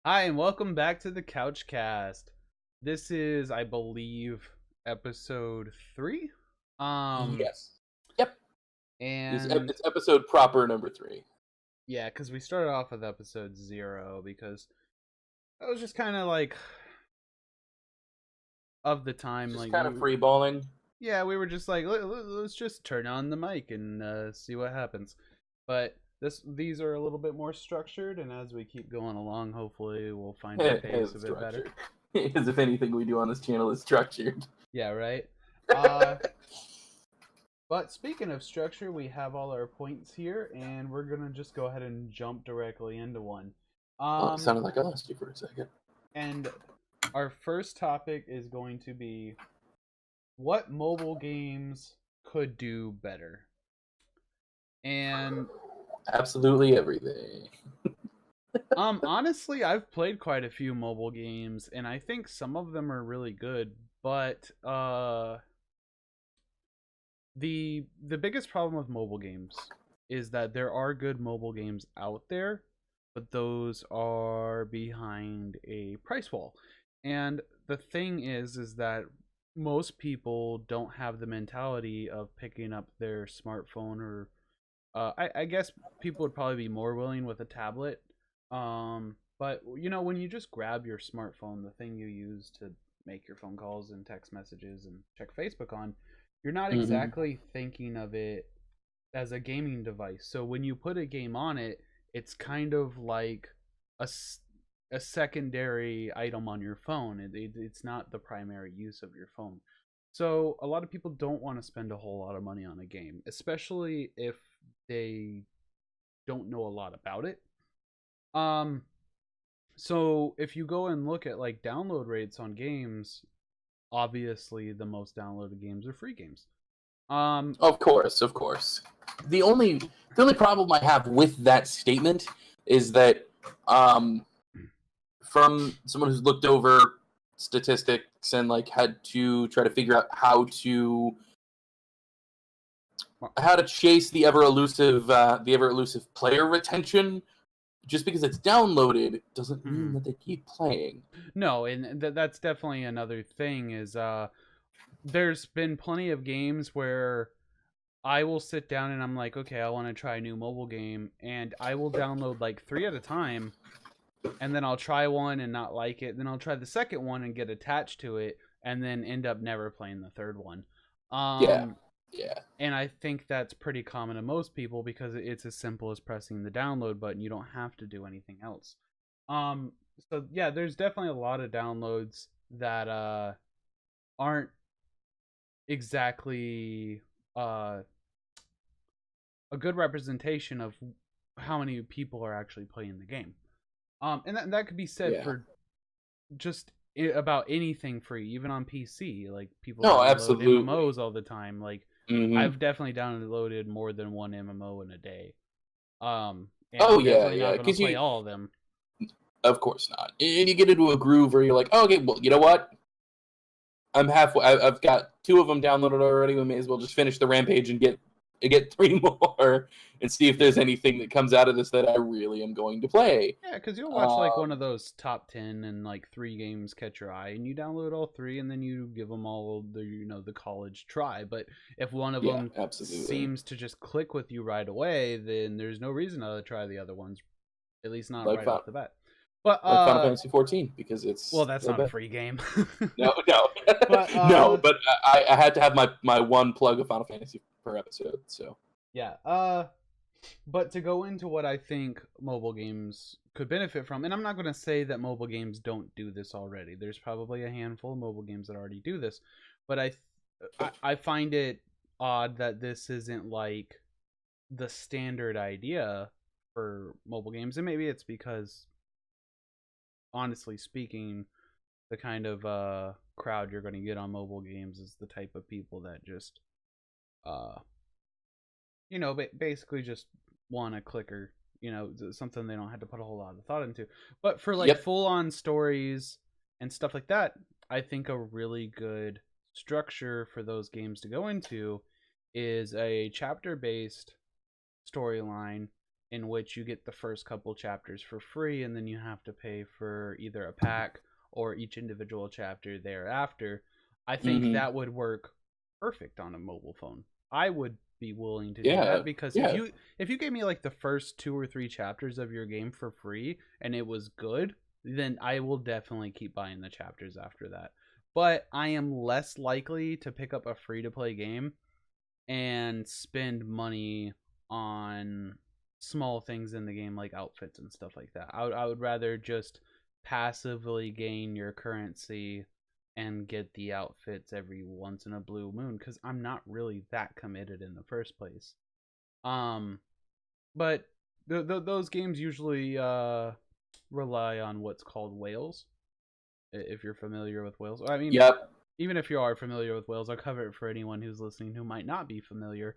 Hi, and welcome back to the Couch Cast. This is, I believe, episode 3. Um, Yes. Yep. and It's episode proper number 3. yeah, because we started off with episode 0 because that was just kind of like of the time. Just Like, kind of free balling. yeah, we were just like, let's just turn on the mic and see what happens. But these are a little bit more structured, and as we keep going along, hopefully we'll find our pace a It's bit better. structured. As if anything we do on this channel is structured. Yeah, right. Uh, But speaking of structure, we have all our points here, and we're gonna just go ahead and jump directly into one. Oh, it Um, sounded like I lost you for a second. and our first topic is going to be what mobile games could do better. And Absolutely everything. honestly, I've played quite a few mobile games, and I think some of them are really good. But the biggest problem with mobile games is that there are good mobile games out there, but those are behind a price wall. And the thing is that most people don't have the mentality of picking up their smartphone or I guess people would probably be more willing with a tablet. But when you just grab your smartphone, the thing you use to make your phone calls and text messages and check Facebook on, you're not Hmm. exactly thinking of it as a gaming device. So when you put a game on it, it's kind of like a, a secondary item on your phone. It's not the primary use of your phone. So a lot of people don't want to spend a whole lot of money on a game, especially if they don't know a lot about it. Um, so if you go and look at like download rates on games, obviously the most downloaded games are free games. Um, Of course, of course. The only the only problem I have with that statement is that um, from someone who's looked over statistics and like had to try to figure out how to chase the ever elusive player retention. Just because it's downloaded doesn't mean mhm. that they keep playing. No, and that's definitely another thing is there's been plenty of games where I will sit down and I'm like, okay, I want to try a new mobile game, and I will download like 3 at a time, and then I'll try one and not like it, then I'll try the second one and get attached to it, and then end up never playing the third one. Yeah, Um yeah, and I think that's pretty common to most people because it's as simple as pressing the download button. You don't have to do anything else. Um, so yeah, there's definitely a lot of downloads that aren't exactly uh, a good representation of how many people are actually playing the game. And that could be said yeah. for just about anything free, even on PC. Like people No, download absolutely. MMOs all the time. Like Hmm. I've definitely downloaded more than one MMO in a day. And Oh I'm yeah, definitely yeah. not gonna Because play you, all of them. of course not. And you get into a groove where you're like, oh, okay, well, you know what? I'm halfway. I've got two of them downloaded already. We may as well just finish the rampage and get three more and see if Yeah, there's anything that comes out of this that I really am going to play. yeah, because you'll watch like one Um, of those top 10 and like 3 games catch your eye, and you download all 3, and then you give them all the college try. But if one of yeah, them absolutely. seems to just click with you right away, then there's no reason to try the other ones, at least not Like right off the bat. But like Final Fantasy 14 because well, it's that's the not a best. free game. No, no, But no. But I had to have my one plug of Final Fantasy per episode. So yeah, but to go into what I think mobile games could benefit from, and I'm not going to say that mobile games don't do this already. There's probably a handful of mobile games that already do this, but I find it odd that this isn't like the standard idea for mobile games, and maybe it's because honestly speaking, the kind of crowd you're going to get on mobile games is the type of people that just uh basically just want a clicker, something they don't have to put a whole lot of thought into. But for like yep, full on stories and stuff like that, I think a really good structure for those games to go into is a chapter based storyline in which you get the first couple chapters for free, and then you have to pay for either a pack or each individual chapter thereafter. I think Mm-hmm. that would work perfect on a mobile phone. I would be willing to do Yeah. that because Yeah. if you gave me like the first 2 or 3 chapters of your game for free and it was good, then I will definitely keep buying the chapters after that. But I am less likely to pick up a free to play game and spend money on small things in the game like outfits and stuff like that. I would rather just passively gain your currency and get the outfits every once in a blue moon because I'm not really that committed in the first place. Um, but those games usually rely on what's called whales. If you're familiar with whales, I mean, Yep. even if you are familiar with whales, I'll cover it for anyone who's listening who might not be familiar.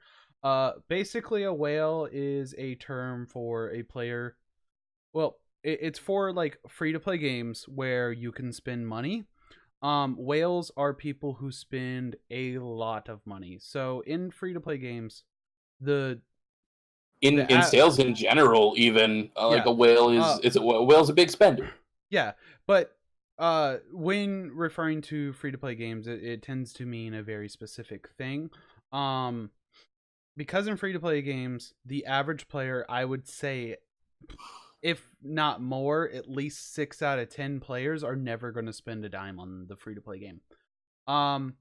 Basically, a whale is a term for a player. Well, it's for like free to play games where you can spend money. Whales are people who spend a lot of money. So in free to play games, the In sales in general, even like yeah, a whale is a whale's a big spender. yeah, but when referring to free to play games, it tends to mean a very specific thing. Um, because in free to play games, the average player, I would say, if not more, at least 6 out of 10 players are never going to spend a dime on the free to play game. Um,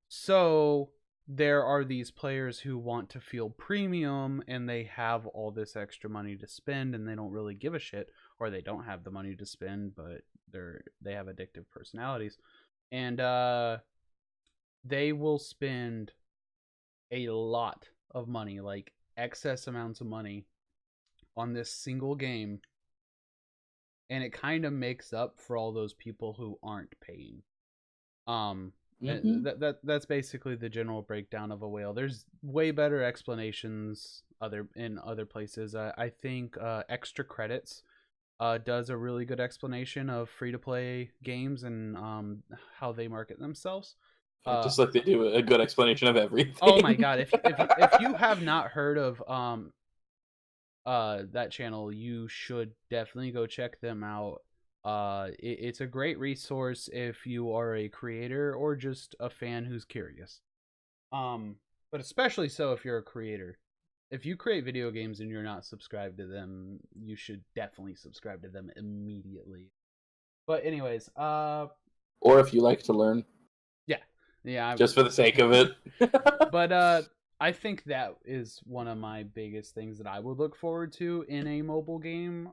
so there are these players who want to feel premium and they have all this extra money to spend and they don't really give a shit, or they don't have the money to spend, but they have addictive personalities. And they will spend a lot of money, like excess amounts of money on this single game, and it kind of makes up for all those people who aren't paying. Um, Mm-hmm. that's basically the general breakdown of a whale. There's way better explanations in other places. I think Extra Credits does a really good explanation of free to play games and how they market themselves. Just like they do a good explanation of everything. Oh my god! If you have not heard of that channel, you should definitely go check them out. It's a great resource if you are a creator or just a fan who's curious. But especially so if you're a creator. If you create video games and you're not subscribed to them, you should definitely subscribe to them immediately. But anyways, Or if you like to learn, yeah, just for the sake of it. but I think that is one of my biggest things that I would look forward to in a mobile game.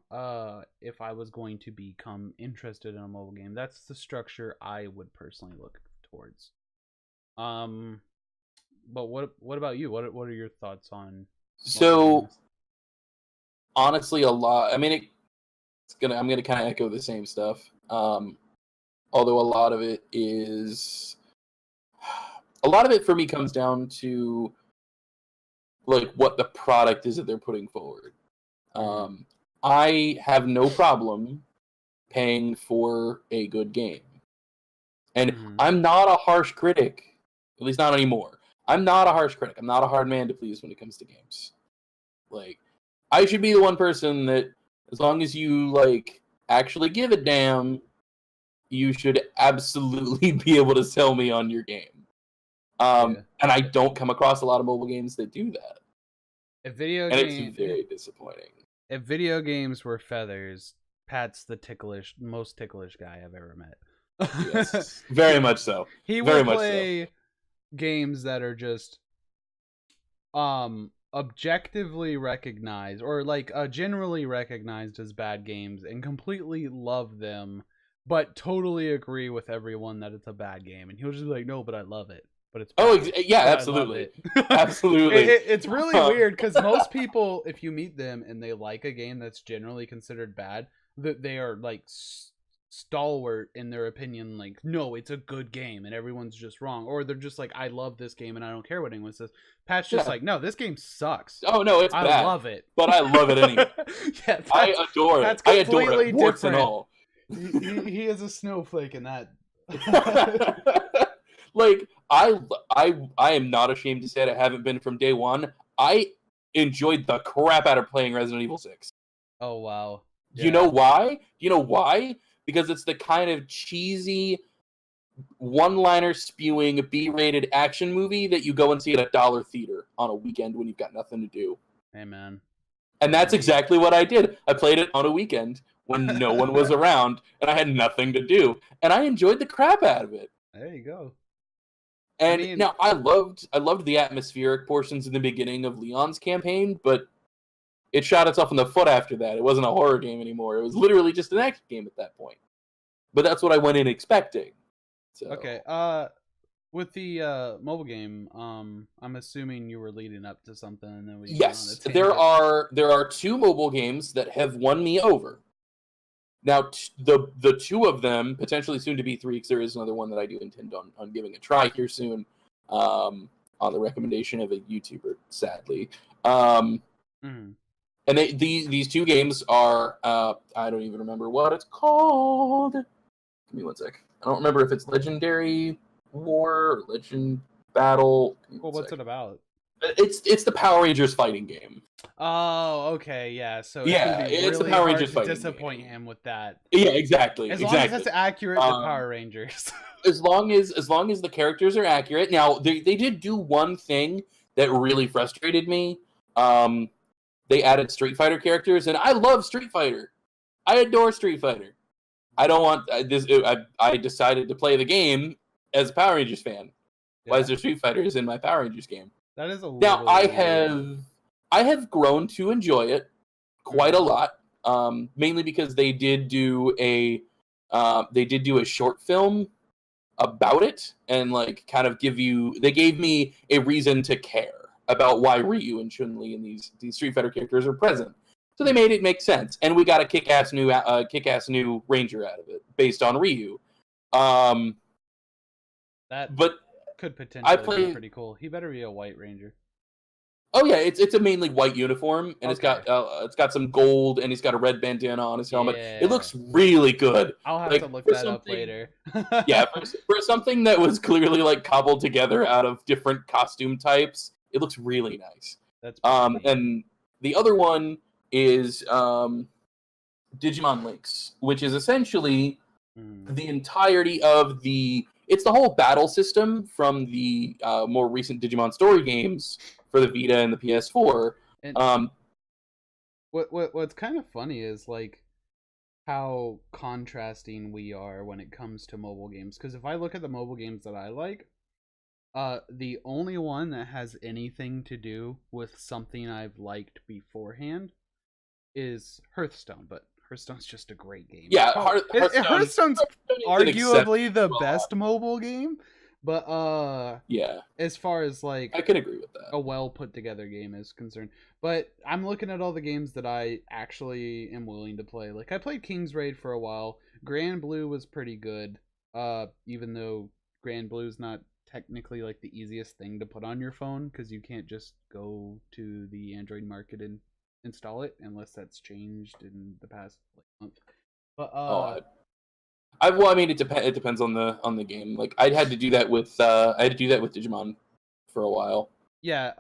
If I was going to become interested in a mobile game, that's the structure I would personally look towards. But what about you? What are your thoughts on? So honestly, a lot. I mean, I'm gonna kind of echo the same stuff. Although a lot of it for me comes down to like what the product is that they're putting forward. I have no problem paying for a good game, and I'm not a harsh critic, at least not anymore. I'm not a harsh critic. I'm not a hard man to please when it comes to games. Like, I should be the one person that, as long as you like actually give a damn, you should absolutely be able to sell me on your game. And I don't come across a lot of mobile games that do that. It's very disappointing. If video games were feathers, Pat's the most ticklish guy I've ever met. Yes, very much so. He will play games that are just objectively recognized or like generally recognized as bad games and completely love them, but totally agree with everyone that it's a bad game, and he'll just be like, no, but I love it. But it's bad, yeah, absolutely. Absolutely. It's really weird because most people, if you meet them and they like a game that's generally considered bad, that they are like stalwart in their opinion, like, no, it's a good game and everyone's just wrong, or they're just like, I love this game and I don't care what anyone says. Pat's just like, no, this game sucks. Oh no, it's bad. I love it, but I love it anyway. Yeah, I adore it. I adore it, warts and all. He is a snowflake in that. Like, I am not ashamed to say it. I haven't been from day one. I enjoyed the crap out of playing Resident Evil 6. Oh wow. Do you know why? Because it's the kind of cheesy, one-liner spewing, B-rated action movie that you go and see at a dollar theater on a weekend when you've got nothing to do. Hey man. And that's exactly what I did. I played it on a weekend when no one was around and I had nothing to do, and I enjoyed the crap out of it. There you go. And now I loved the atmospheric portions in the beginning of Leon's campaign, but it shot itself in the foot after that. It wasn't a horror game anymore. It was literally just an action game at that point. But that's what I went in expecting. So. Okay. With the mobile game, I'm assuming you were leading up to something, and then we. Yes, there are 2 mobile games that have won me over. Now, the 2 of them, potentially soon to be 3, because there is another one that I do intend on giving a try here soon, on the recommendation of a YouTuber, sadly. And these 2 games are, I don't even remember what it's called. Give me one sec. I don't remember if it's Legendary War or Legend Battle. Well, what's it about? It's the Power Rangers fighting game. Oh, okay, yeah. So it's the Power Rangers fighting game. Disappoint him with that. Yeah, exactly. As long as it's accurate to Power Rangers. as long as the characters are accurate. Now they did do one thing that really frustrated me. They added Street Fighter characters, and I love Street Fighter. I adore Street Fighter. I don't want this. I decided to play the game as a Power Rangers fan. Yeah. Why is there Street Fighters in my Power Rangers game? That is a little now I have grown to enjoy it quite a lot. Mainly because they did do a short film about it, and like kind of they gave me a reason to care about why Ryu and Chun-Li and these Street Fighter characters are present. So they made it make sense, and we got a kick-ass new Ranger out of it based on Ryu. That could potentially be pretty cool. He better be a White Ranger. Oh yeah, it's a mainly white uniform, and it's got some gold, and he's got a red bandana on his helmet. Yeah. It looks really good. I'll have to look that up later. Yeah, for something that was clearly like cobbled together out of different costume types, it looks really nice. That's and the other one is Digimon Links, which is essentially the entirety of it's the whole battle system from the more recent Digimon story games for the Vita and the PS4. And what's kind of funny is like how contrasting we are when it comes to mobile games. Because if I look at the mobile games that I like, the only one that has anything to do with something I've liked beforehand is Hearthstone, but Hearthstone's just a great game. Yeah, Hearthstone's arguably the best mobile game, but yeah, as far as like I can agree with that, a well put together game is concerned. But I'm looking at all the games that I actually am willing to play. Like I played King's Raid for a while. Grand Blue was pretty good, even though Grand Blue's not technically like the easiest thing to put on your phone because you can't just go to the Android market and install it unless that's changed in the past month. But I mean it depends on the game. Like I had to do that with Digimon for a while. Yeah.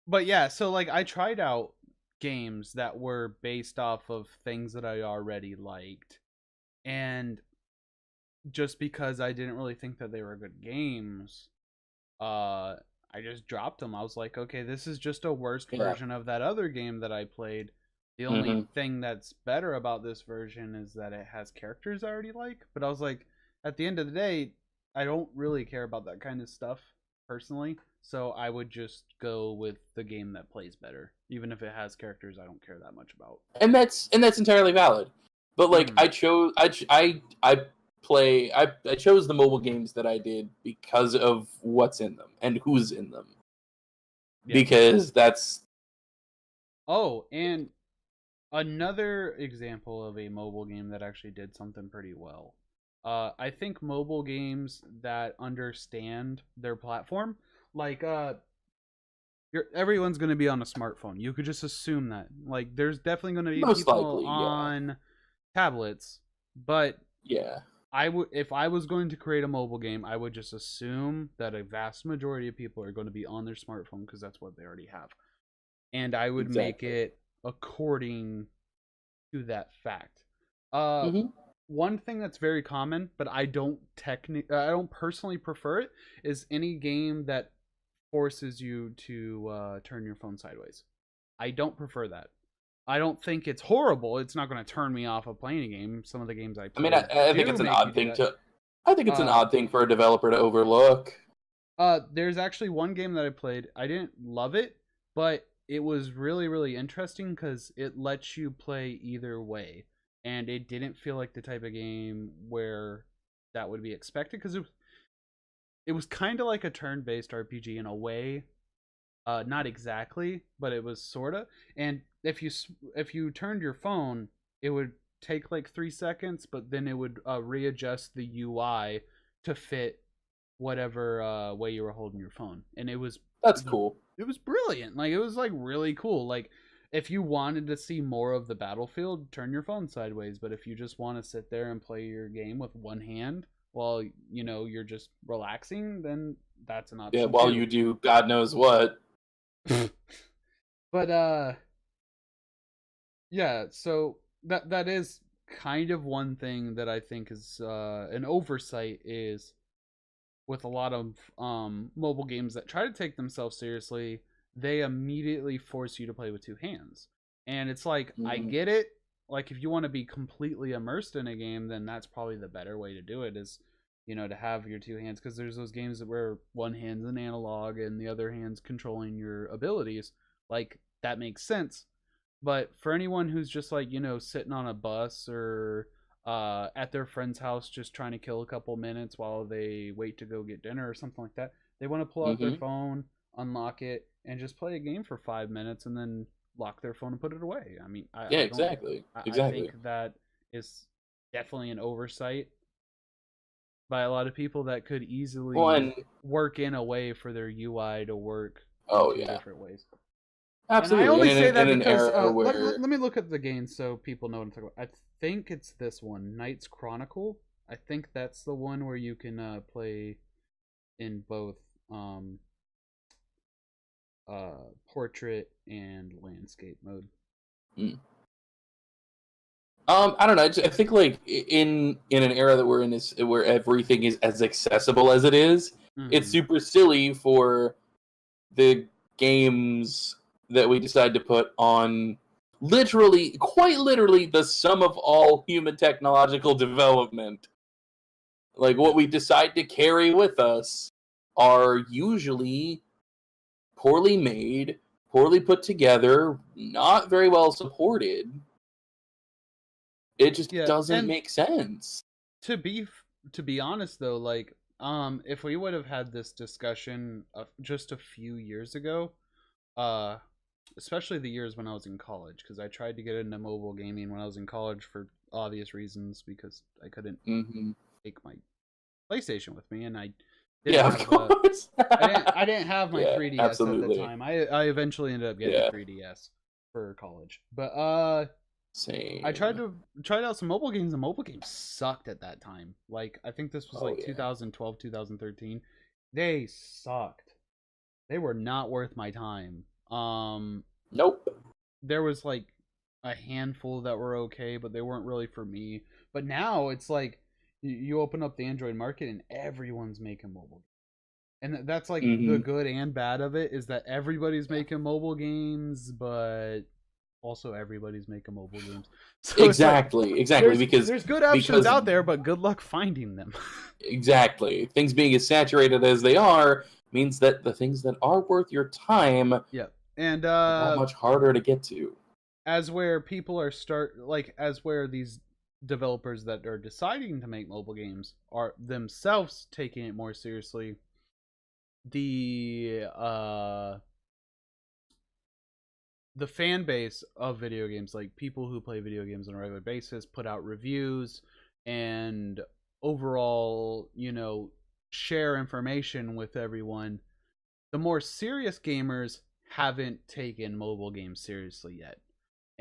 But yeah, so like I tried out games that were based off of things that I already liked, and just because I didn't really think that they were good games, I just dropped them. I was like, okay, this is just a worse version of that other game that I played. The only thing that's better about this version is that it has characters I already like. But I was like, at the end of the day, I don't really care about that kind of stuff personally. So I would just go with the game that plays better, even if it has characters I don't care that much about. And that's entirely valid. But like I chose the mobile games that I did because of what's in them and who's in them. Yeah. Because that's... Oh, and another example of a mobile game that actually did something pretty well. I think mobile games that understand their platform, like everyone's going to be on a smartphone. You could just assume that. Like there's definitely going to be people on tablets, but yeah. if I was going to create a mobile game, I would just assume that a vast majority of people are going to be on their smartphone because that's what they already have, and I would make Exactly. it according to that fact. Uh, Hmm. One thing that's very common, but I don't personally prefer it, is any game that forces you to turn your phone sideways. I don't prefer that. I don't think it's horrible. It's not going to turn me off of playing a game. Some of the games I I mean, I, play I think do it's an make you odd do thing that. to. I think it's an Uh, odd thing for a developer to overlook. there's actually one game that I played. I didn't love it, but it was really, really interesting because it lets you play either way, and it didn't feel like the type of game where that would be expected because it was kind of like a turn-based RPG in a way. Not exactly, but it was sorta. And if you turned your phone, it would take like 3 seconds, but then it would readjust the UI to fit whatever way you were holding your phone, and That's it was cool. it was brilliant. Like it was like really cool. Like if you wanted to see more of the battlefield, turn your phone sideways. But if you just want to sit there and play your game with one hand while you're just relaxing, then that's an Yeah, option while too. you do God knows what. But yeah, so that is kind of one thing that I think is an oversight is with a lot of mobile games that try to take themselves seriously, they immediately force you to play with two hands. And it's like, I Mhm. get it. Like, if you want to be completely immersed in a game, then that's probably the better way to do it is, to have your two hands. Because there's those games where one hand's an analog and the other hand's controlling your abilities. Like, that makes sense. But for anyone who's just like, sitting on a bus or at their friend's house just trying to kill a couple minutes while they wait to go get dinner or something like that. They want to pull out their Mhm. phone, unlock it, and just play a game for 5 minutes and then lock their phone and put it away. I mean, Yeah, I don't. exactly. I Exactly. think that is definitely an oversight by a lot of people that could Well, easily and work in a way for their UI to work in oh two yeah, different ways. And I absolutely. And only say in that an because era let where me look at the game so people know what I'm talking about. I think it's this one, Knight's Chronicle. I think that's the one where you can play in both um, portrait and landscape mode. mm, I don't know. I think like in an era that we're in is where everything is as accessible as it is. It's Mm-hmm. super silly for the games that we decide to put on literally, quite literally, the sum of all human technological development. Like what we decide to carry with us are usually poorly made, poorly put together, not very well supported. It just Yeah, doesn't and make sense. to be honest though, like if we would have had this discussion just a few years ago, uh, especially the years when I was in college, because I tried to get into mobile gaming when I was in college for obvious reasons because I couldn't Hmm. take my PlayStation with me, and didn't Yeah, of have course. I didn't have my Yeah, 3DS at the absolutely. time. I eventually ended up getting a Yeah, 3DS for college, but I same. tried out some mobile games, and mobile games sucked at that time. Like I think this was Oh like yeah. 2012, 2013. They sucked. They were not worth my time. Nope. There was like a handful that were okay, but they weren't really for me. But now it's like you open up the Android market and everyone's making mobile, and that's like the Hmm. good and bad of it is that everybody's Yeah. making mobile games, but also everybody's making mobile games. So it's like Exactly. Exactly. Because there's good options because out there, but good luck finding them. exactly things being as saturated as they are means that the things that are worth your time are Yeah, and that much harder to get to. as where people are as where these developers that are deciding to make mobile games are themselves taking it more seriously, the the fan base of video games, like people who play video games on a regular basis, put out reviews and overall, share information with everyone. The more serious gamers haven't taken mobile games seriously yet.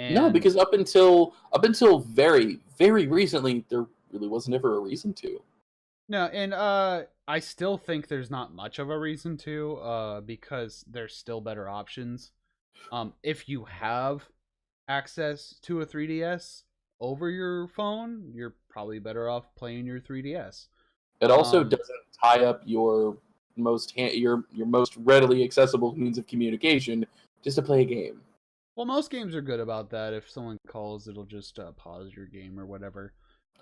No, And because up until very very recently, there really wasn't ever a reason to. No, and I still think there's not much of a reason to, because there's still better options. If you have access to a 3DS over your phone, you're probably better off playing your 3DS. It also doesn't tie up your your most readily accessible means of communication just to play a game. Well, most games are good about that. If someone calls, it'll just pause your game or whatever.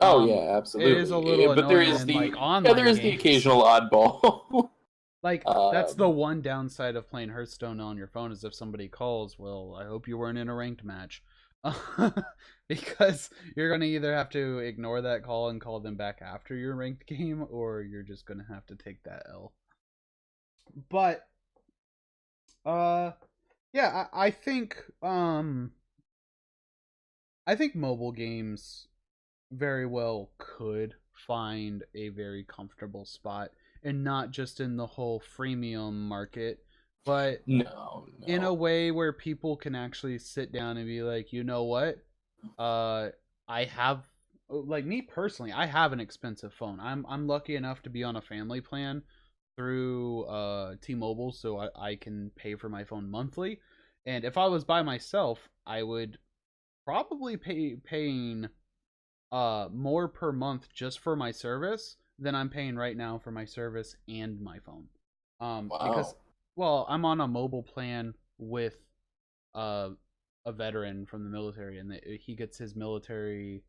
Oh yeah, absolutely. It is a little but there annoying is in, the like, online there is the games. occasional oddball. Like, that's the one downside of playing Hearthstone on your phone, is if somebody calls, well, I hope you weren't in a ranked match. Because you're going to either have to ignore that call and call them back after your ranked game, or you're just going to have to take that L. But, yeah, I think mobile games very well could find a very comfortable spot, and not just in the whole freemium market, but no. in a way where people can actually sit down and be like, you know what, I have, like, me personally, I have an expensive phone. I'm lucky enough to be on a family plan through T-Mobile, so I can pay for my phone monthly. And if I was by myself, I would probably paying more per month just for my service than I'm paying right now for my service and my phone. Wow. Because, well, I'm on a mobile plan with a veteran from the military, and he gets his military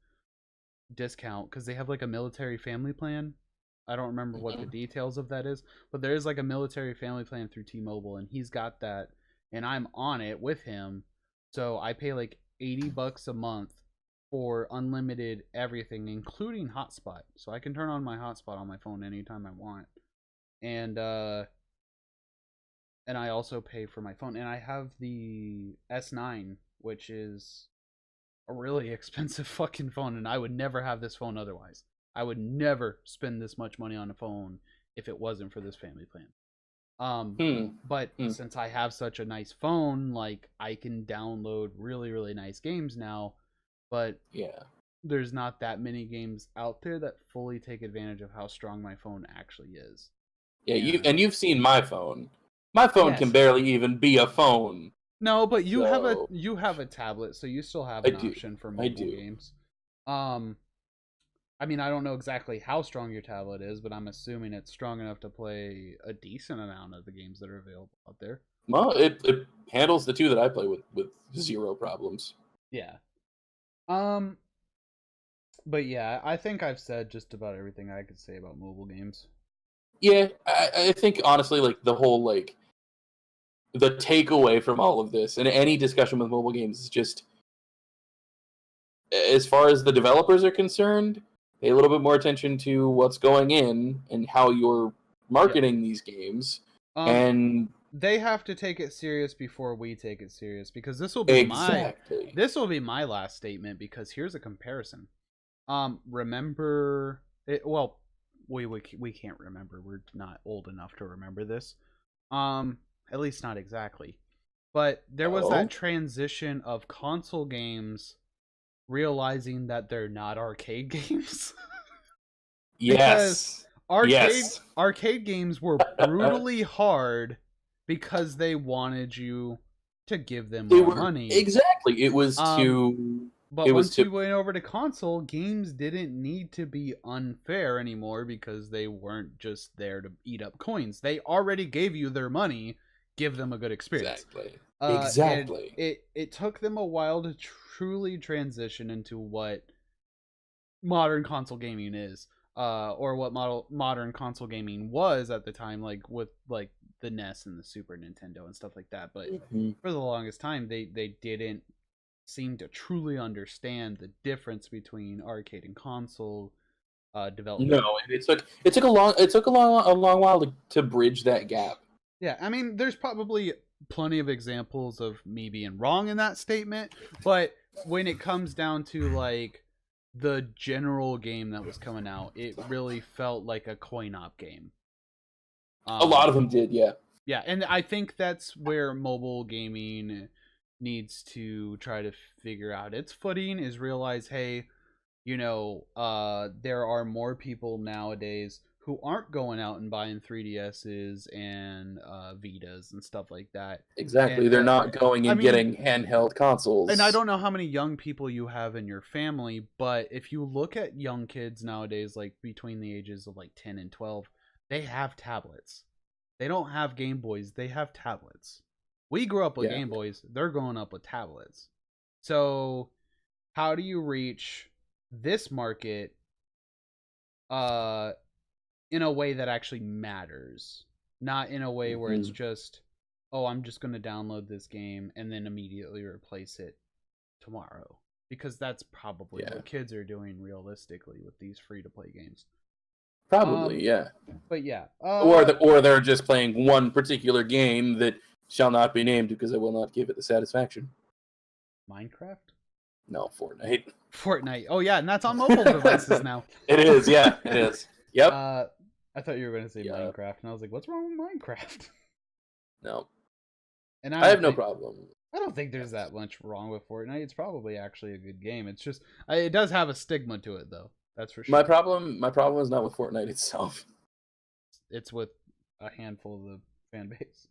discount because they have like a military family plan. I don't remember what the details of that is, but there is like a military family plan through T-Mobile, and he's got that, and I'm on it with him. So I pay like $80 a month for unlimited everything, including hotspot. So I can turn on my hotspot on my phone anytime I want. And I also pay for my phone. And I have the S9, which is a really expensive fucking phone, and I would never have this phone otherwise. I would never spend this much money on a phone if it wasn't for this family plan. But since I have such a nice phone, like, I can download really, really nice games now, but yeah, there's not that many games out there that fully take advantage of how strong my phone actually is. Yeah, you've seen my phone. My phone can barely even be a phone. No, but you have a tablet, so you still have an option for mobile games. I mean, I don't know exactly how strong your tablet is, but I'm assuming it's strong enough to play a decent amount of the games that are available out there. Well, it handles the two that I play with zero problems. Yeah. But yeah, I think I've said just about everything I could say about mobile games. Yeah, I think honestly, like, the whole, like, the takeaway from all of this and any discussion with mobile games is just, as far as the developers are concerned, pay a little bit more attention to what's going in and how you're marketing these games. And they have to take it serious before we take it serious, because this will be my last statement, because here's a comparison. Remember it, well, we can't remember. We're not old enough to remember this. At least not exactly. But there was that transition of console games realizing that they're not arcade games. Yes. Arcade games were brutally hard because they wanted you to give them more money. Exactly. It was to... But once you went over to console, games didn't need to be unfair anymore, because they weren't just there to eat up coins. They already gave you their money. Give them a good experience. Exactly. It took them a while to truly transition into what modern console gaming is, or what modern console gaming was at the time, like with like the NES and the Super Nintendo and stuff like that. But for the longest time, they didn't seem to truly understand the difference between arcade and console development. No, and it took a long while to bridge that gap. Yeah, I mean, there's probably plenty of examples of me being wrong in that statement, but when it comes down to like the general game that was coming out, it really felt like a coin-op game. A lot of them did, yeah. Yeah, and I think that's where mobile gaming needs to try to figure out its footing, is realize, hey, there are more people nowadays who aren't going out and buying 3DSs and Vitas and stuff like that. Exactly. And They're not going I and mean, getting handheld and I consoles. don't know how many young people you have in your family, but if you look at young kids nowadays, like between the ages of like 10 and 12, they have tablets. They don't have Game Boys, they have tablets. We grew up with Yeah. Game Boys, they're growing up with tablets. So, how do you reach this market uh in a way that actually matters? Not in a way where it's Mhm. just, oh, I'm just going to download this game and then immediately replace it tomorrow, because that's probably Yeah. what kids are doing realistically with these free to play games. Probably, Um, yeah. but yeah, Or they're just playing one particular game that shall not be named because I will not give it the satisfaction. Minecraft, No, Fortnite. Fortnite. Oh yeah, and that's on mobile devices now. It is, yeah, it is. Yep. uh, I thought you were going to say Yeah. Minecraft, and I was like, what's wrong with Minecraft? No. And I have no problem. I don't think there's that much wrong with Fortnite. It's probably actually a good game. It's just it does have a stigma to it, though. That's for sure. My problem is not with Fortnite itself. It's with a handful of the fan base.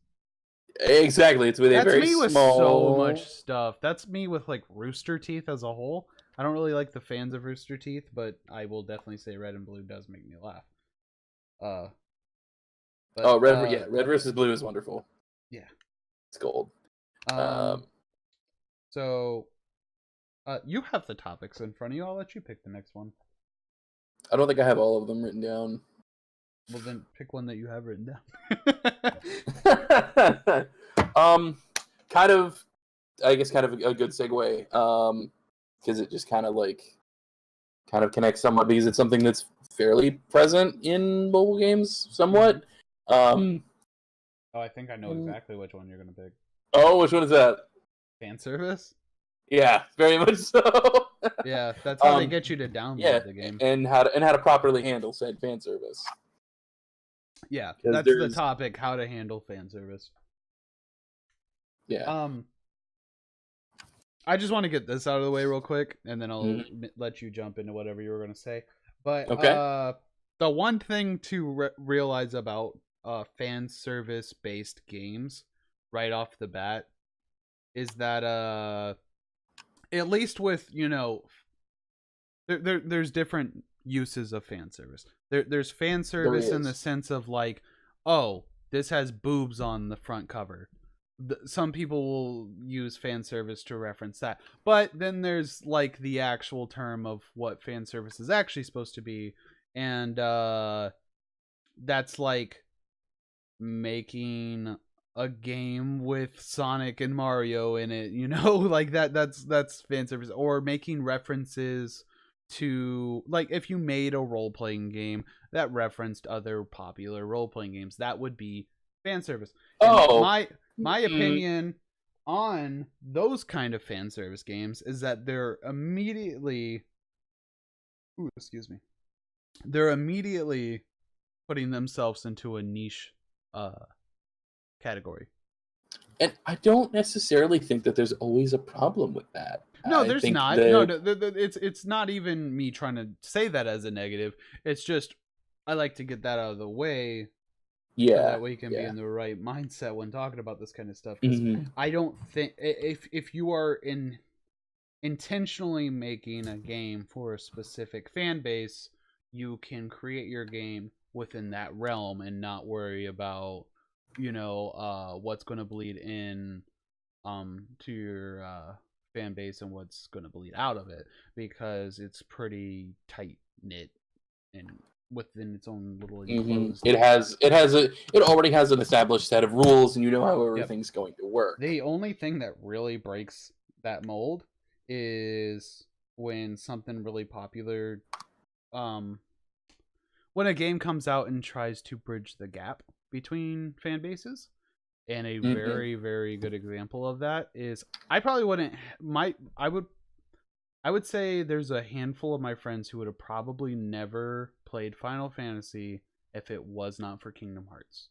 Exactly. It's with a That's very me with small so much stuff. That's me with like Rooster Teeth as a whole. I don't really like the fans of Rooster Teeth, but I will definitely say Red and Blue does make me laugh. But Oh, Red versus Blue is wonderful. Yeah. It's gold. So you have the topics in front of you. I'll let you pick the next one. I don't think I have all of them written down. Well, then pick one that you have written down. Kind of, I guess, kind of a good segue. Because it just kind of connects somewhat because it's something that's fairly present in mobile games somewhat. Oh, I think I know exactly which one you're gonna pick. Oh, which one is that? Fan service? Yeah, very much so. Yeah, that's how they get you to download the game. And how to properly handle said fan service. Yeah, that's the topic: how to handle fan service. Yeah. I just want to get this out of the way real quick, and then I'll let you jump into whatever you were going to say. But okay. The one thing to realize about fan service based games right off the bat is that at least with there's different uses of fan service. There's fan service in the sense of like, oh, this has boobs on the front cover. Some people will use fan service to reference that, but then there's like the actual term of what fan service is actually supposed to be, and that's like making a game with Sonic and Mario in it, like that's fan service, or making references to, like, if you made a role-playing game that referenced other popular role-playing games, that would be fan service. And my opinion on those kind of fan service games is that they're immediately putting themselves into a niche category. And I don't necessarily think that there's always a problem with that. No, there's not. No, it's not even me trying to say that as a negative. It's just I like to get that out of the way. Yeah. So that way you can be in the right mindset when talking about this kind of stuff. Because I don't think if you are intentionally making a game for a specific fan base, you can create your game within that realm and not worry about what's going to bleed in to your fan base and what's going to bleed out of it, because it's pretty tight knit and within its own little enclosed. It already has an established set of rules, and you know how everything's going to work. The only thing that really breaks that mold is when something really popular, when a game comes out and tries to bridge the gap between fan bases. And a very, very good example of that is I would say there's a handful of my friends who would have probably never played Final Fantasy if it was not for Kingdom Hearts.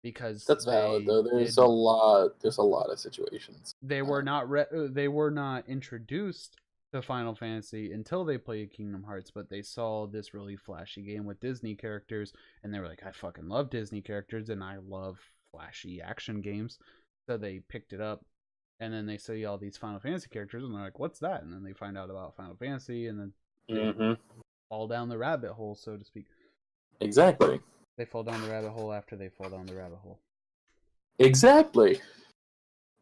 Because that's valid though. There's a lot of situations. They were not introduced to Final Fantasy until they played Kingdom Hearts, but they saw this really flashy game with Disney characters, and they were like, I fucking love Disney characters, and I love flashy action games. So they picked it up, and then they see all these Final Fantasy characters, and they're like, what's that? And then they find out about Final Fantasy, and then they fall down the rabbit hole, so to speak. Exactly. They fall down the rabbit hole after they fall down the rabbit hole. Exactly.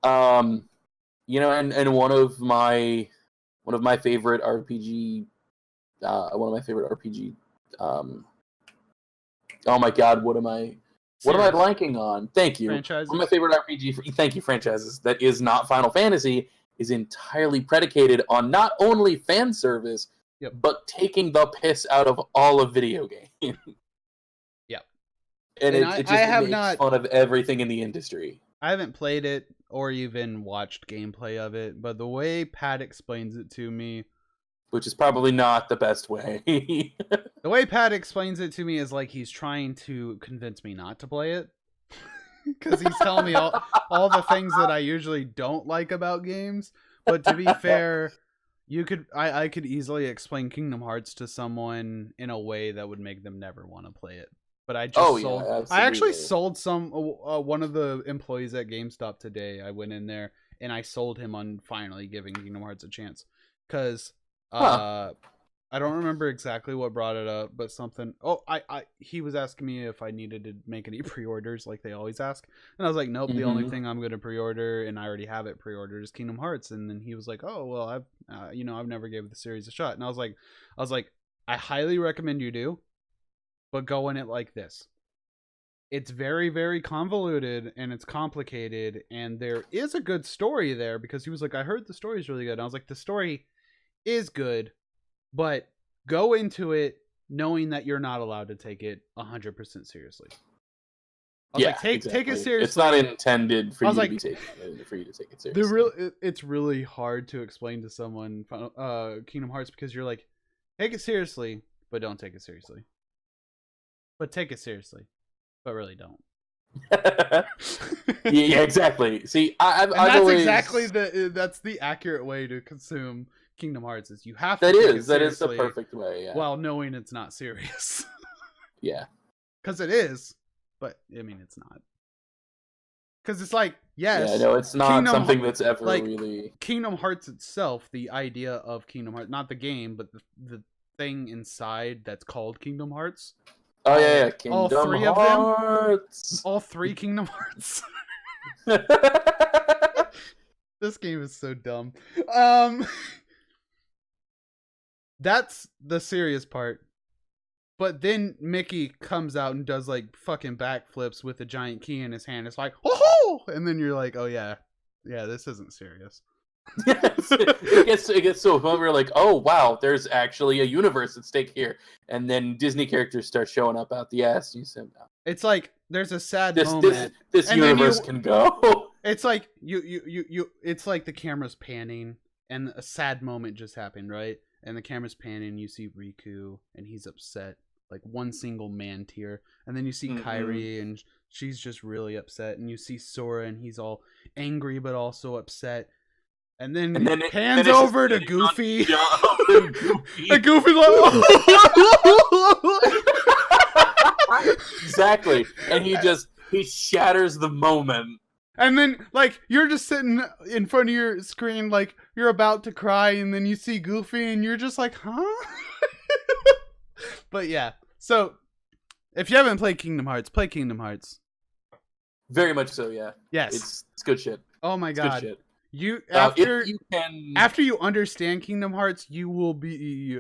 You know, and one of my favorite RPG, oh my god, what am I blanking on? Thank you. Franchises? One of my favorite RPG, franchises that is not Final Fantasy is entirely predicated on not only fan service, but taking the piss out of all of video games. Yep. And it just makes fun of everything in the industry. I haven't played it or even watched gameplay of it, but the way Pat explains it to me, which is probably not the best way. The way Pat explains it to me is like he's trying to convince me not to play it. Because he's telling me all the things that I usually don't like about games. But to be fair, I could easily explain Kingdom Hearts to someone in a way that would make them never want to play it. But I just sold. Yeah, I actually sold one of the employees at GameStop today. I went in there and I sold him on finally giving Kingdom Hearts a chance. Because I don't remember exactly what brought it up, but something. Oh, he was asking me if I needed to make any pre-orders, like they always ask, and I was like, nope. The only thing I'm going to pre-order, and I already have it pre-ordered, is Kingdom Hearts. And then he was like, oh well, I've never gave the series a shot, and I was like, I highly recommend you do, but go in it like this. It's very, very convoluted and it's complicated, and there is a good story there, because he was like, I heard the story is really good. And I was like, the story is good, but go into it knowing that you're not allowed to take it 100% seriously. Take it seriously. It's not intended for you to take it seriously. It's really hard to explain to someone Kingdom Hearts, because you're like, take it seriously, but don't take it seriously. But take it seriously, but really don't. Yeah, exactly. See, that's the accurate way to consume Kingdom Hearts. Is you have to that is the perfect way, yeah, while knowing it's not serious. Yeah, because it is, but I mean it's not, because it's like, yes, yeah, no, it's not something that's ever like, really Kingdom Hearts itself. The idea of Kingdom Hearts, not the game, but the thing inside that's called Kingdom Hearts. Oh yeah, Kingdom all three Hearts. Of them, all three Kingdom Hearts. This game is so dumb. That's the serious part. But then Mickey comes out and does like fucking backflips with a giant key in his hand. It's like, oh, and then you're like, oh yeah, this isn't serious. Yes, it gets so fun. We're like, oh wow, there's actually a universe at stake here, and then Disney characters start showing up out the ass. You said, no. It's like there's a sad moment. This universe can go. It's like you. It's like the camera's panning, and a sad moment just happened, right? And the camera's panning. You see Riku, and he's upset, like one single man tear, and then you see Kairi, and she's just really upset, and you see Sora, and he's all angry but also upset. And then it pans over to Goofy. And Goofy's like, exactly. And he shatters the moment. And then, like, you're just sitting in front of your screen, like, you're about to cry, and then you see Goofy, and you're just like, huh? But yeah. So, if you haven't played Kingdom Hearts, play Kingdom Hearts. Very much so, yeah. Yes. It's good shit. Oh my god. Good shit. After you understand Kingdom Hearts, you will be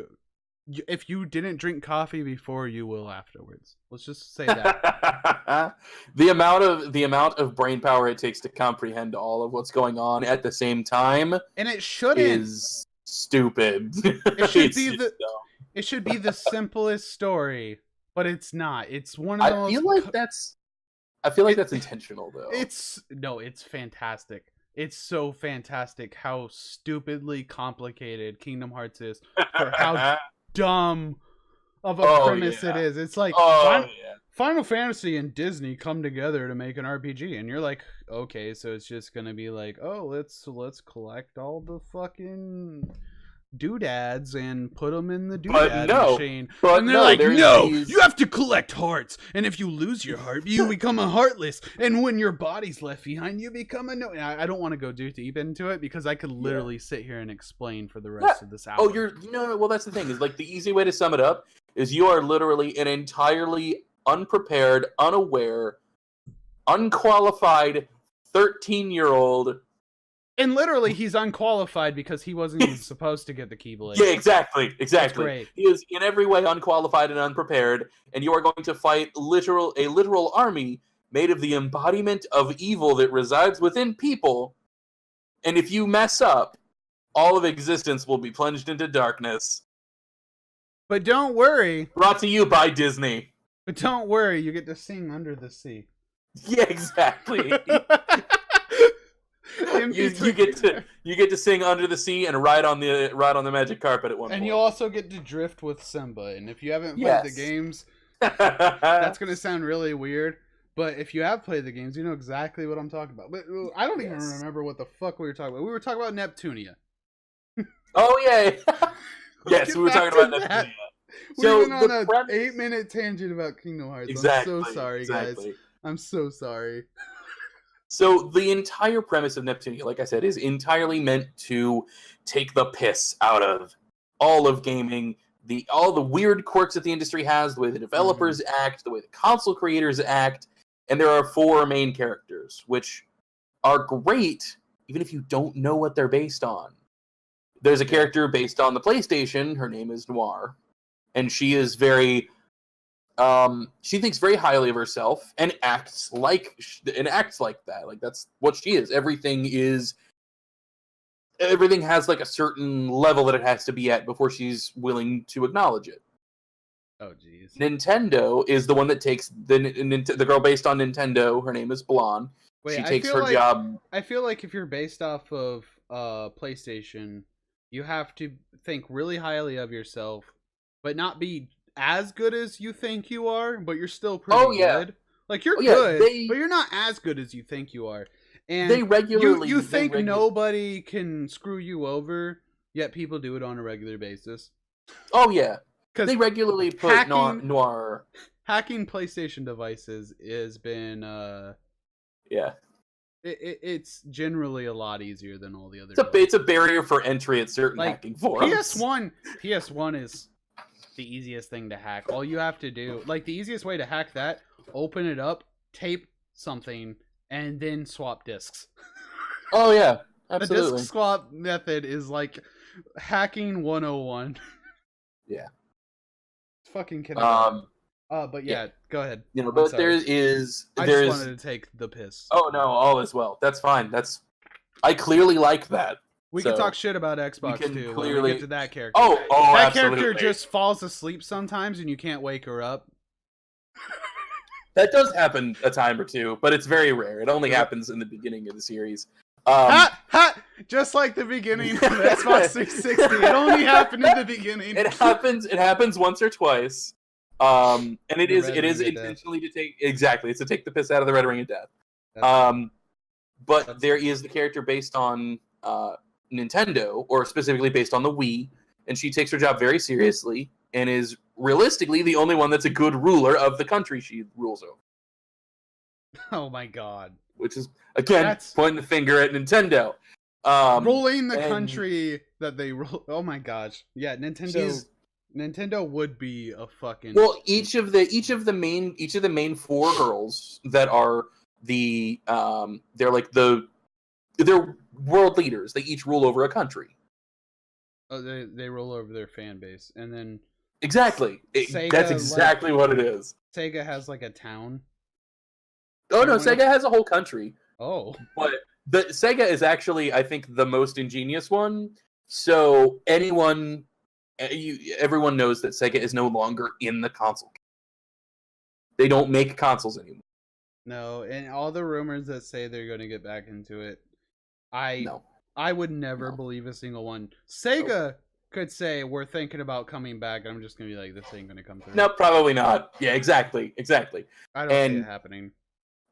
if you didn't drink coffee before, you will afterwards. Let's just say that. the amount of brain power it takes to comprehend all of what's going on at the same time, and it shouldn't, is stupid. It should be the simplest story, but it's not. It's one of the I feel like that's intentional though. It's fantastic. It's so fantastic how stupidly complicated Kingdom Hearts is for how dumb of a premise it is. It's like Final Fantasy and Disney come together to make an RPG, and you're like, okay, so it's just gonna be like, oh, let's collect all the fucking doodads and put them in the But doodad no, machine. but And they're no, like, there's no, these- you have to collect hearts. And if you lose your heart, you become a heartless. And when your body's left behind, you become a no. I don't want to go too deep into it because I could literally sit here and explain for the rest of this hour. Oh, you're no. Well, that's the thing. Is like the easy way to sum it up is you are literally an entirely unprepared, unaware, unqualified 13-year-old. And literally, he's unqualified because he wasn't even supposed to get the Keyblade. Yeah, exactly. That's great. He is in every way unqualified and unprepared, and you are going to fight a literal army made of the embodiment of evil that resides within people. And if you mess up, all of existence will be plunged into darkness. But don't worry. Brought to you by Disney. But don't worry, you get to sing Under the Sea. Yeah, exactly. you get to sing Under the Sea and ride on the magic carpet at one point. And you also get to drift with Simba. And if you haven't played the games, that's gonna sound really weird. But if you have played the games, you know exactly what I'm talking about. But I don't even remember what the fuck we were talking about. We were talking about Neptunia. Oh yeah. Yes, we were talking about Neptunia. We went on an 8-minute tangent about Kingdom Hearts. Exactly, I'm so sorry, guys. I'm so sorry. So the entire premise of Neptunia, like I said, is entirely meant to take the piss out of all of gaming, all the weird quirks that the industry has, the way the developers act, the way the console creators act, and there are 4 main characters, which are great, even if you don't know what they're based on. There's a character based on the PlayStation. Her name is Noir, and she is very. She thinks very highly of herself and acts like that. Like that's what she is. Everything has like a certain level that it has to be at before she's willing to acknowledge it. Oh, jeez. Nintendo is the one that takes the girl based on Nintendo. Her name is Blonde. Wait, she takes her job. I feel like if you're based off of PlayStation, you have to think really highly of yourself, but not be as good as you think you are, but you're still pretty good. Like you're good, but you're not as good as you think you are. And they regularly you think nobody can screw you over, yet people do it on a regular basis. Oh yeah, because they regularly put Noir hacking PlayStation devices has been it's generally a lot easier than all the other. It's a barrier for entry at certain hacking forums. PS1 is the easiest thing to hack. All you have to do, like the easiest way to hack that, open it up, tape something, and then swap discs. Oh yeah, absolutely. The disc swap method is like hacking 101. Yeah. It's fucking kidding. But yeah, go ahead. You know, but I just wanted to take the piss. Oh no, all is well. That's fine. I clearly like that. We can talk shit about Xbox too when we get to that character. Oh, that absolutely. character just falls asleep sometimes and you can't wake her up. That does happen a time or two, but it's very rare. It only happens in the beginning of the series. Just like the beginning of Xbox 360. It only happened in the beginning. It happens once or twice. And it is intentionally to take it's to take the piss out of the Red Ring of Death. But there is the character based on Nintendo, or specifically based on the Wii, and she takes her job very seriously and is realistically the only one that's a good ruler of the country she rules over. Oh my god. Which is, again, pointing the finger at Nintendo. Ruling the country that they rule. Oh my gosh. Yeah, Nintendo would be a fucking... Well, each of the main 4 girls that are they're world leaders. They each rule over a country. Oh, they rule over their fan base, and then exactly. That's exactly what it is. Sega has like a town. Oh no, Sega has a whole country. Oh, but the Sega is actually, I think, the most ingenious one. So everyone knows that Sega is no longer in the console. They don't make consoles anymore. No, and all the rumors that say they're going to get back into it, I would never believe a single one. Sega could say we're thinking about coming back, and I'm just gonna be like, this ain't gonna come through. No, probably not. Yeah, exactly. I don't see it happening.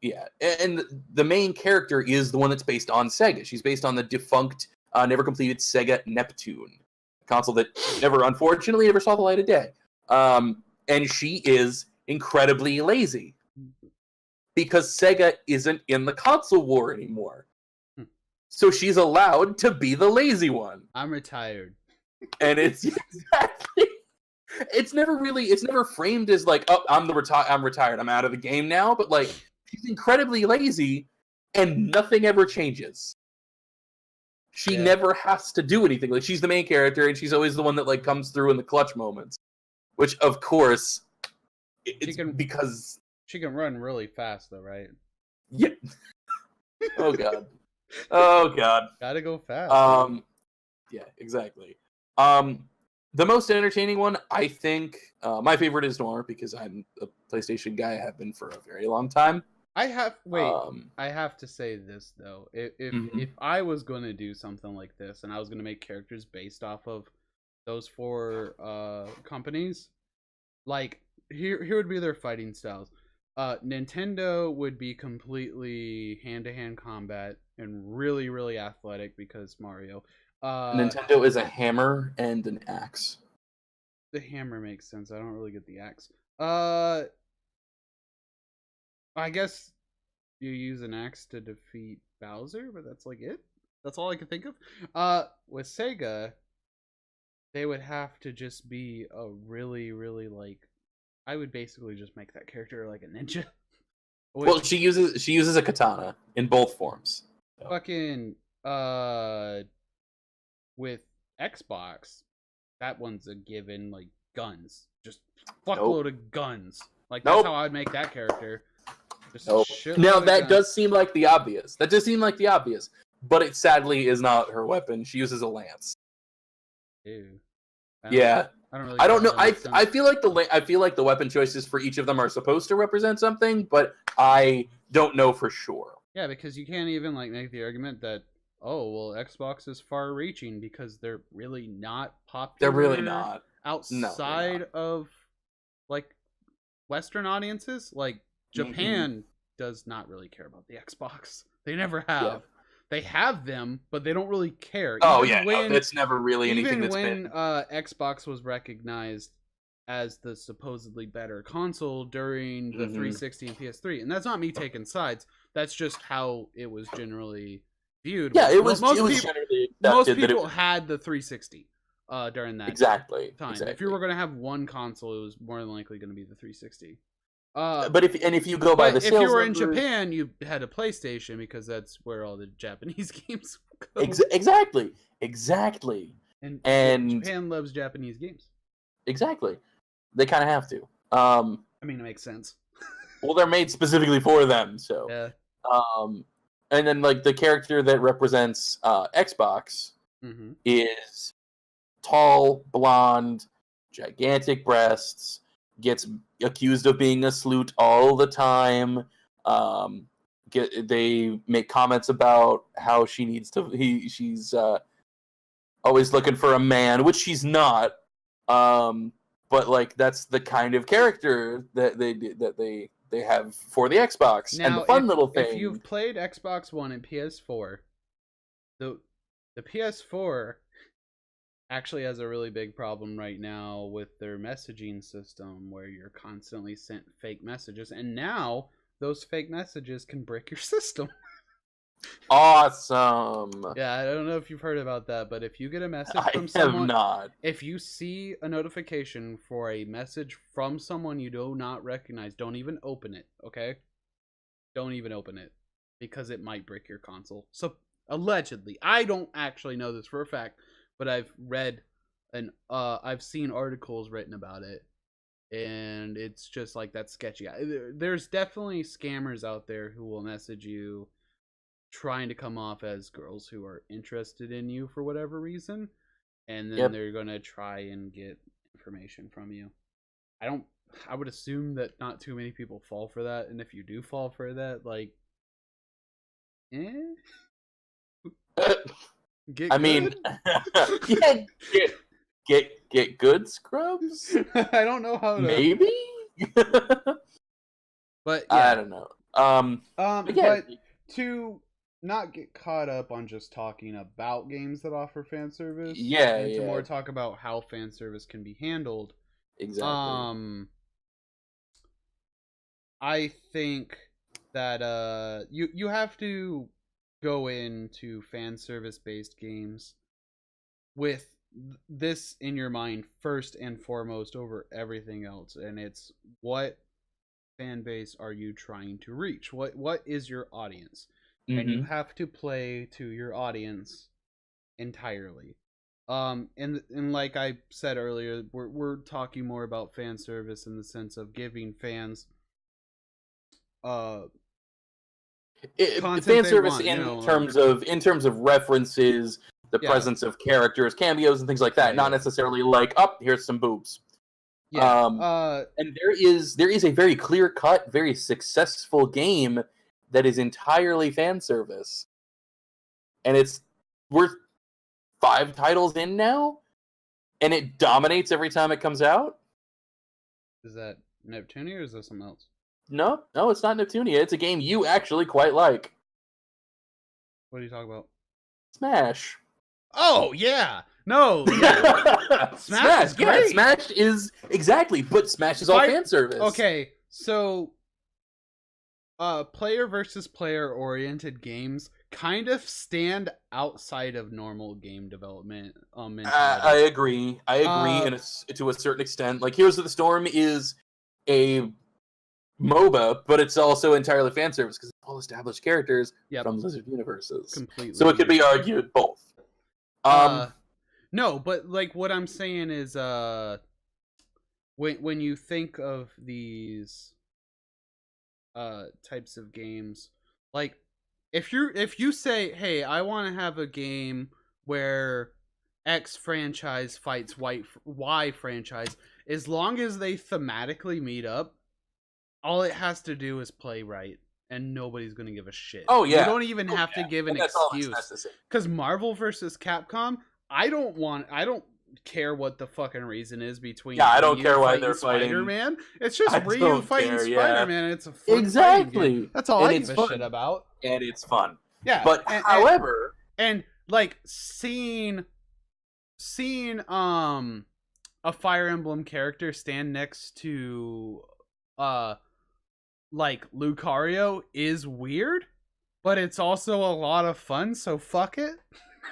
Yeah, and the main character is the one that's based on Sega. She's based on the defunct, never completed Sega Neptune. console that unfortunately never saw the light of day. And she is incredibly lazy because Sega isn't in the console war anymore. So she's allowed to be the lazy one. I'm retired. And it's exactly... It's never framed as like, oh, I'm retired, I'm out of the game now, but like, she's incredibly lazy and nothing ever changes. She never has to do anything. Like, she's the main character and she's always the one that like comes through in the clutch moments. Which of course because she can run really fast though, right? Yeah. Oh god. Oh god. Gotta go fast. Yeah, exactly. The most entertaining one, I think, my favorite is Noir because I'm a PlayStation guy. I have been for a very long time. I have to say this though. If I was going to do something like this and I was going to make characters based off of those 4 companies, like here would be their fighting styles. Nintendo would be completely hand-to-hand combat and really, really athletic because Mario. Nintendo is a hammer and an axe. The hammer makes sense. I don't really get the axe. I guess you use an axe to defeat Bowser, but that's like it. That's all I can think of. With Sega, they would have to just be a really, really like... I would basically just make that character like a ninja. Well, she uses a katana in both forms. So. Fucking with Xbox, that one's a given, like guns. Just fuckload of guns. Like that's how I'd make that character. Just now that does seem like the obvious. But it sadly is not her weapon. She uses a lance. Ew. Yeah. I don't know. I feel like the weapon choices for each of them are supposed to represent something, but I don't know for sure. Yeah, because you can't even like make the argument that Xbox is far-reaching because they're really not popular. They're really not outside of like Western audiences. Like Japan does not really care about the Xbox. They never have. Yeah. They have them, but they don't really care. It's never really anything that's been... Even when Xbox was recognized as the supposedly better console during the 360 and PS3, and that's not me taking sides. That's just how it was generally viewed. Yeah, most people had the 360 during that time. Exactly. If you were going to have one console, it was more than likely going to be the 360. But if you go by the sales if you were in numbers... Japan, you had a PlayStation because that's where all the Japanese games go. Exactly. And Japan loves Japanese games. Exactly. They kind of have to. I mean, it makes sense. Well, they're made specifically for them, so. Yeah. And then like the character that represents Xbox is tall, blonde, gigantic breasts. Gets accused of being a sleut all the time. They make comments about how she needs to. She's always looking for a man, which she's not. But like that's the kind of character that they have for the Xbox. Now, and the fun little thing. If you've played Xbox One and PS4, the PS4 actually has a really big problem right now with their messaging system where you're constantly sent fake messages, and now those fake messages can brick your system. Awesome. Yeah, I don't know if you've heard about that, but if you get a message from someone, if you see a notification for a message from someone you do not recognize, don't even open it, okay? Don't even open it, because it might brick your console. So, allegedly, I don't actually know this for a fact, but I've read and I've seen articles written about it, and it's just like that's sketchy. There's definitely scammers out there who will message you trying to come off as girls who are interested in you for whatever reason, and then they're gonna try and get information from you. I would assume that not too many people fall for that, and if you do fall for that, like get good, Scrubs. I don't know how to. Maybe. But yeah. I don't know. But to not get caught up on just talking about games that offer fan service, Yeah, and to yeah, more talk about how fan service can be handled. exactly. Um, I think that you have to go into fan service based games with this in your mind first and foremost over everything else, and it's what fan base are you trying to reach? What is your audience? And you Mm-hmm. have to play to your audience entirely. And like I said earlier, we're talking more about fan service in the sense of giving fans uh content Fan they service want, in like terms of references, the yeah, presence of characters, cameos, and things like yeah, that. Not yeah, necessarily like, oh, here's some boobs. yeah. And there is a very clear cut, very successful game that is entirely fan service, and it's worth 5 titles in now, and it dominates every time it comes out. Is that Neptunia or is that something else? No, no, it's not Neptunia. It's a game you actually quite like. What are you talking about? Smash. Oh yeah, no, yeah. Smash is Yeah, great. Smash is exactly, but Smash is all fan service. Okay, so player versus player oriented games kind of stand outside of normal game development mentality. I agree. I agree, Uh, and it's to a certain extent. Like Heroes of the Storm is a MOBA, but it's also entirely fan service because it's all established characters yep, from Blizzard universes. completely So it could be understand. argued both. Uh, no, but like what I'm saying is, when you think of these types of games, like if you say, hey, I want to have a game where X franchise fights Y franchise, as long as they thematically meet up, all it has to do is play right, and nobody's gonna give a shit. Oh You yeah, don't even have to give an and that's all that's excuse. necessary. Because Marvel versus Capcom, I don't care what the fucking reason is between Yeah, I don't Ryu care why fighting they're fighting. Spider-Man. It's just I Ryu don't fighting care. Yeah, Spider-Man. It's a fun fighting game. exactly, That's all and I it's give a shit fun, about. and it's fun. Yeah, But however, and like seeing a Fire Emblem character stand next to uh like Lucario is weird, but it's also a lot of fun, so fuck it.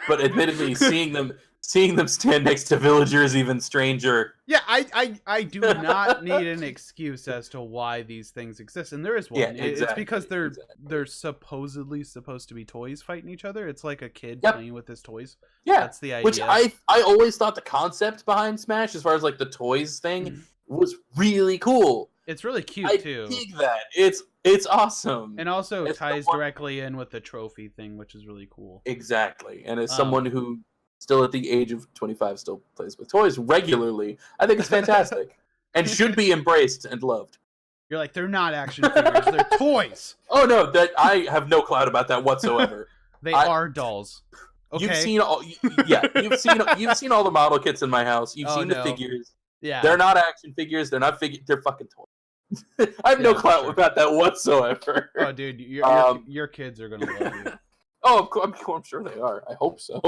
but admittedly, seeing them stand next to Villager is even stranger. Yeah, I do not need an excuse as to why these things exist, and there is one. Yeah, It's exactly. because they're Exactly. supposedly supposed to be toys fighting each other. It's like a kid Yep. playing with his toys. Yeah, That's the idea. which I always thought the concept behind Smash, as far as like the toys thing, was really cool. It's really cute I too. dig that. It's awesome. And also As ties someone- directly in with the trophy thing, which is really cool. Exactly. And as someone who still at the age of 25 still plays with toys regularly, I think it's fantastic and should be embraced and loved. You're like, they're not action figures, they're toys. Oh no, that I have no clout about that whatsoever. They are dolls. Okay. You've seen all you've seen all the model kits in my house. You've seen the figures. Yeah. They're not action figures. They're not they're fucking toys. I have no clout about that whatsoever. Oh, dude, your kids are gonna love you. Oh, I'm sure they are. I hope so.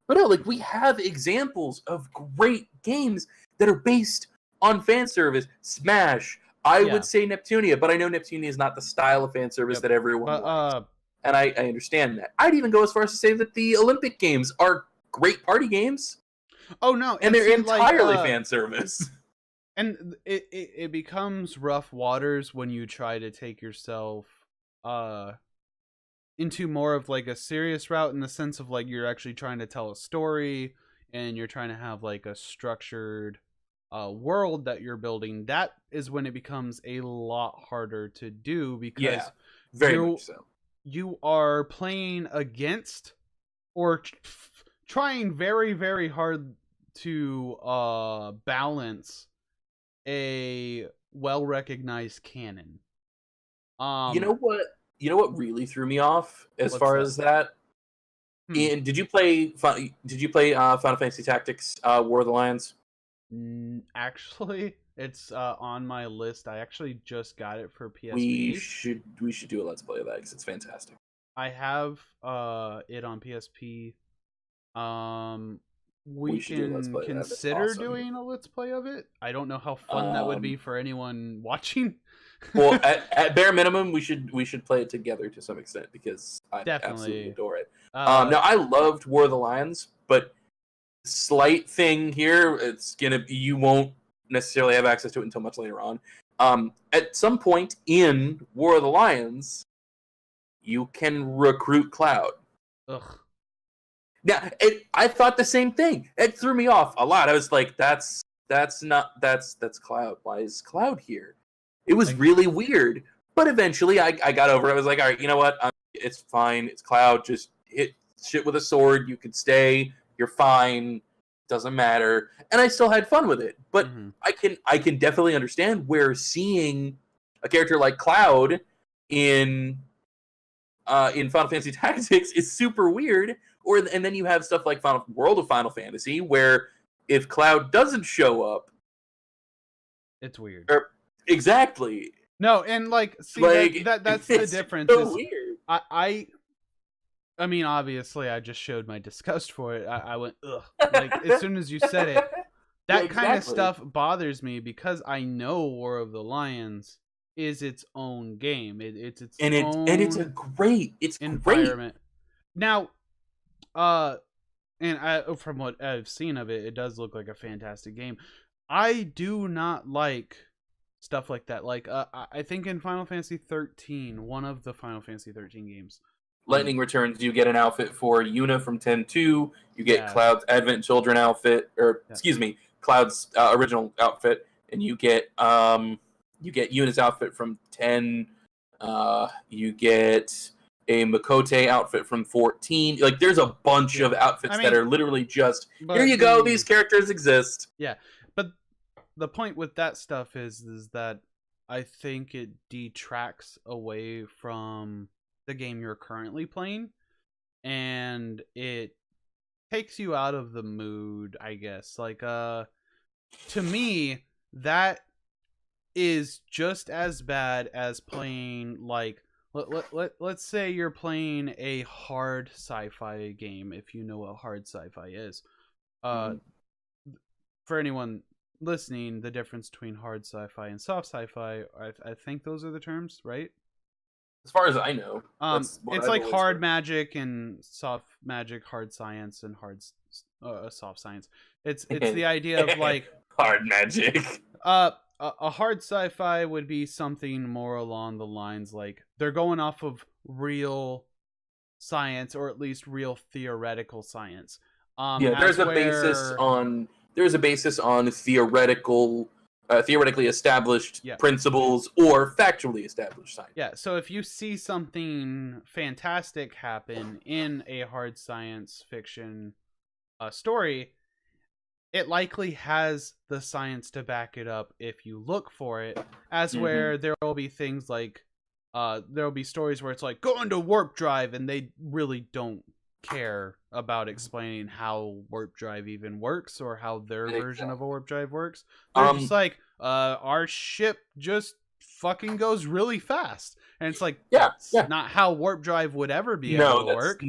But no, like we have examples of great games that are based on fan service. Smash. I would say Neptunia, but I know Neptunia is not the style of fan service that everyone wants. And I understand that. I'd even go as far as to say that the Olympic Games are great party games. Oh no, and they're entirely fan service. And it becomes rough waters when you try to take yourself into more of like a serious route, in the sense of like you're actually trying to tell a story and you're trying to have like a structured world that you're building. That is when it becomes a lot harder to do, because very much so. You are playing against or trying very, very hard to balance a well-recognized canon. You know what really threw me off as far as that? Ian, did you play Final Fantasy Tactics War of the Lions? Actually, it's on my list. I actually just got it for PSP. We should do a let's play of that because it's fantastic. I have it on PSP. We We should do a Let's can Play of that. That's consider awesome. doing a let's play of it. I don't know how fun that would be Um, for anyone watching. well, at bare minimum, we should play it together to some extent because I absolutely Definitely. adore it. Uh, Now I loved War of the Lions, but slight thing here, you won't necessarily have access to it until much later on. At some point in War of the Lions, you can recruit Cloud. ugh. Now, I thought the same thing. It threw me off a lot. I was like, that's Cloud. Why is Cloud here? It was Like, really weird. But eventually, I got over it. I was like, all right, you know what? It's fine. It's Cloud. Just hit shit with a sword. You can stay. You're fine. Doesn't matter. And I still had fun with it. But mhm. I can definitely understand where seeing a character like Cloud in Final Fantasy Tactics is super weird. And then you have stuff like World of Final Fantasy, where if Cloud doesn't show up, It's weird. exactly. No, and like, see, Like that's the it's difference. so Is weird. I mean, obviously, I just showed my disgust for it. I went ugh. Like as soon as you said it, that Yeah, kind of exactly. stuff bothers me because I know War of the Lions is its own game. It's its And own it's great environment. Now, and from what I've seen of it, it does look like a fantastic game. I do not like stuff like that. Like, I think in Final Fantasy 13, one of the Final Fantasy 13 games, Lightning Returns, you get an outfit for Yuna from 10-2. You get yeah, Cloud's Advent Children outfit, or yeah, excuse me, Cloud's original outfit, and you get Yuna's outfit from 10. You get a Makote outfit from 14. Like, there's a bunch yeah. of outfits I that mean, are literally just here but you go. These characters exist. yeah, but the point with that stuff is that I think it detracts away from the game you're currently playing, and it takes you out of the mood, I guess. Like, to me, that is just as bad as playing, like, let's say you're playing a hard sci-fi game, if you know what hard sci-fi is. Uh, Mhm. for anyone listening, the difference between hard sci-fi and soft sci-fi, I think those are the terms, right? As far as I know, that's what It's I've like always hard heard. magic and soft magic, hard science and soft science. It's the idea of like Hard magic. a hard sci-fi would be something more along the lines like they're going off of real science, or at least real theoretical science. Yeah, As where there's a basis on theoretically established yeah, principles or factually established science. yeah. So if you see something fantastic happen in a hard science fiction story, it likely has the science to back it up if you look for it. As Mm-hmm. where there will be things like there will be stories where it's like go into warp drive, and they really don't care about explaining how warp drive even works or how their version of a warp drive works. They're just like, our ship just fucking goes really fast, and it's like Yeah, that's yeah. not how warp drive would ever be No, able to that's work.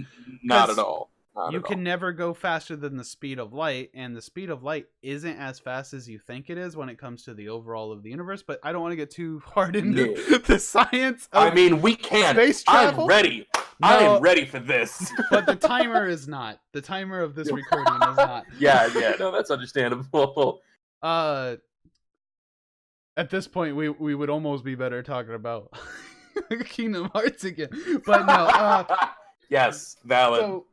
not 'Cause at all. Not you at can all. never go faster than the speed of light, and the speed of light isn't as fast as you think it is when it comes to the overall of the universe. But I don't want to get too hard into No. the science of I mean, we can. space travel. I'm ready. No, I am ready for this. but the timer is not. The timer of this recording is not. Yeah, no, that's understandable. At this point, we would almost be better talking about Kingdom Hearts again. But no. Yes, valid. So,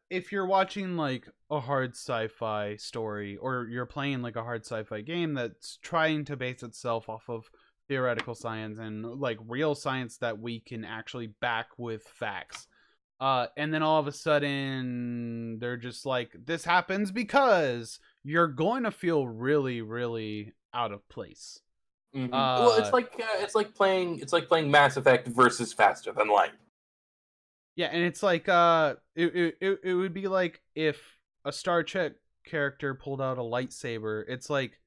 if you're watching like a hard sci-fi story, or you're playing like a hard sci-fi game that's trying to base itself off of theoretical science and like real science that we can actually back with facts, and then all of a sudden they're just like, this happens, because you're going to feel really, really out of place. Mm-hmm. Well, it's like playing Mass Effect versus Faster Than Light. Yeah, and it's like it would be like if a Star Trek character pulled out a lightsaber. It's like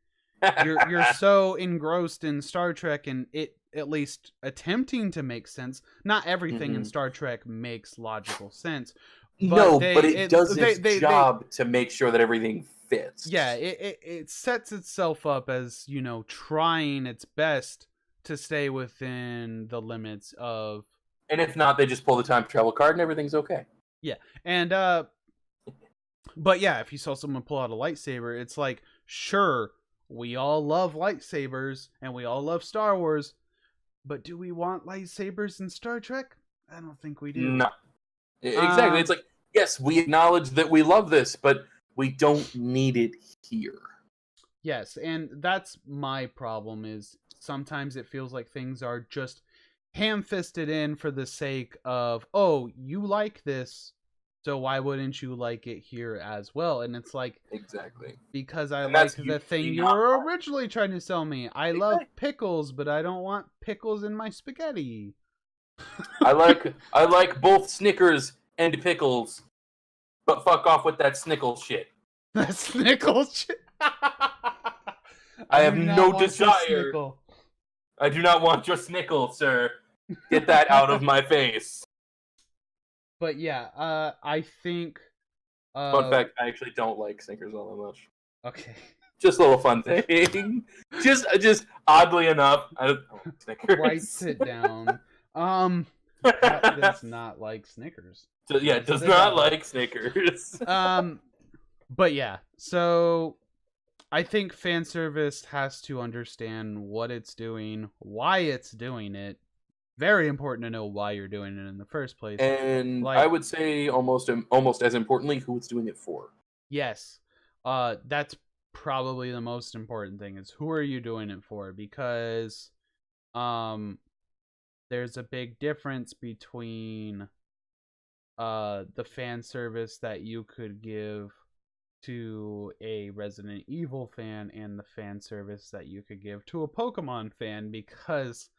you're so engrossed in Star Trek, and it at least attempting to make sense. Not everything in Mhm. Star Trek makes logical sense, but No, but it does its job to make sure that everything yeah, fits. it sets itself up as, trying its best to stay within the limits of, And if not, they just pull the time travel card and everything's okay. yeah. And but yeah, if you saw someone pull out a lightsaber, it's like, sure, we all love lightsabers and we all love Star Wars, but do we want lightsabers in Star Trek? I don't think we do. No. Exactly. It's like, yes, we acknowledge that we love this, but we don't need it here. Yes, and that's my problem, is sometimes it feels like things are just ham-fisted in for the sake of, oh, you like this, so why wouldn't you like it here as well? And it's like, Exactly. because I And like that's the thing usually you not were wrong. originally trying to sell me. I love pickles, but I don't want pickles in my spaghetti. I like both Snickers and pickles, but fuck off with that Snickle shit. That's Snickles shit. I have do not no want your desire. Snickle. I do not want your Snickle, sir. Get that out of my face. But yeah, I think. Fun fact: I actually don't like Snickers all that much. Okay. Just a little fun thing. just oddly enough, I don't like Snickers. Writes it down. Pat does not like Snickers. So, yeah, does not like Snickers. But yeah, so I think fan service has to understand what it's doing, why it's doing it. Very important to know why you're doing it in the first place. And Like, I would say almost as importantly, who it's doing it for. yes, that's probably the most important thing, is who are you doing it for? Because there's a big difference between the fan service that you could give to a Resident Evil fan and the fan service that you could give to a Pokemon fan, because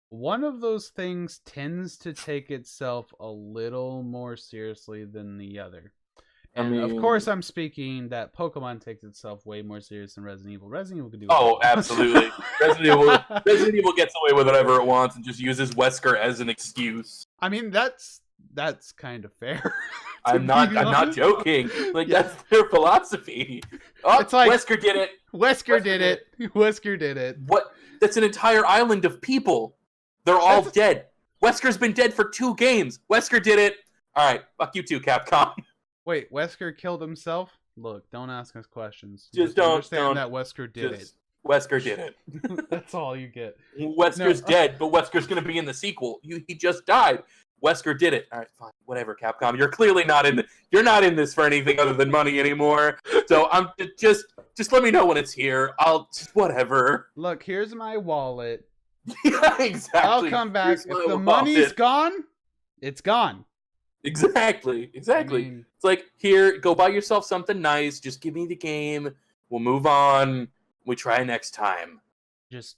one of those things tends to take itself a little more seriously than the other. And of course, I'm speaking that Pokemon takes itself way more serious than Resident Evil. Resident Evil could do. Oh, absolutely. Resident Evil gets away with whatever it wants and just uses Wesker as an excuse. I mean, that's kind of fair. I'm not joking. Like, Yeah. that's their philosophy. Oh, It's like, Wesker did it. Wesker did it. Wesker did it. What? That's an entire island of people. They're all dead. Wesker's been dead for 2 games. Wesker did it. All right, fuck you too, Capcom. Wait, Wesker killed himself? Look, don't ask us questions. Just understand that Wesker did it. Wesker did it. That's all you get. Wesker's dead, but Wesker's going to be in the sequel. He just died. Wesker did it. All right, fine, whatever, Capcom. You're clearly not in. You're not in this for anything other than money anymore. So I'm just let me know when it's here. I'll just whatever. Look, here's my wallet. Yeah, exactly. I'll come back. If the money's gone, it's gone. Exactly. I mean, it's like, here, go buy yourself something nice. Just give me the game. We'll move on. We try next time. Just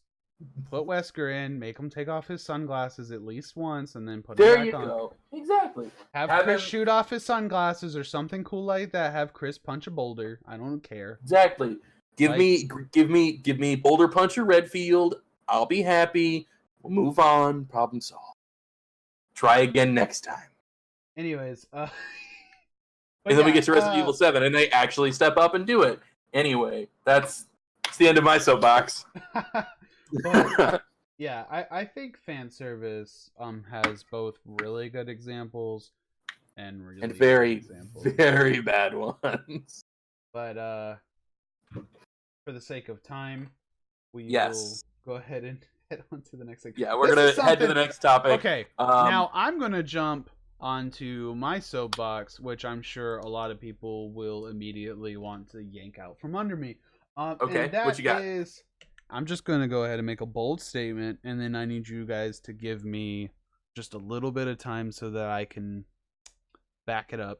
put Wesker in, make him take off his sunglasses at least once, and then put there him back on. There you go. Exactly. Have Chris shoot off his sunglasses or something cool like that. Have Chris punch a boulder. I don't care. Exactly. Give me Boulder Puncher Redfield. I'll be happy. We'll move on. Problem solved. Try again next time. Anyways, and then we get to Resident Evil 7, and they actually step up and do it. Anyway, that's the end of my soapbox. But, yeah, I think fan service has both really good examples and really very bad examples. Very bad ones. But for the sake of time, we will go ahead and head on to the next thing. Yeah, we're gonna head to the next topic. Okay, now I'm gonna jump onto my soapbox, which I'm sure a lot of people will immediately want to yank out from under me. Okay, what you got? I'm just going to go ahead and make a bold statement, and then I need you guys to give me just a little bit of time so that I can back it up,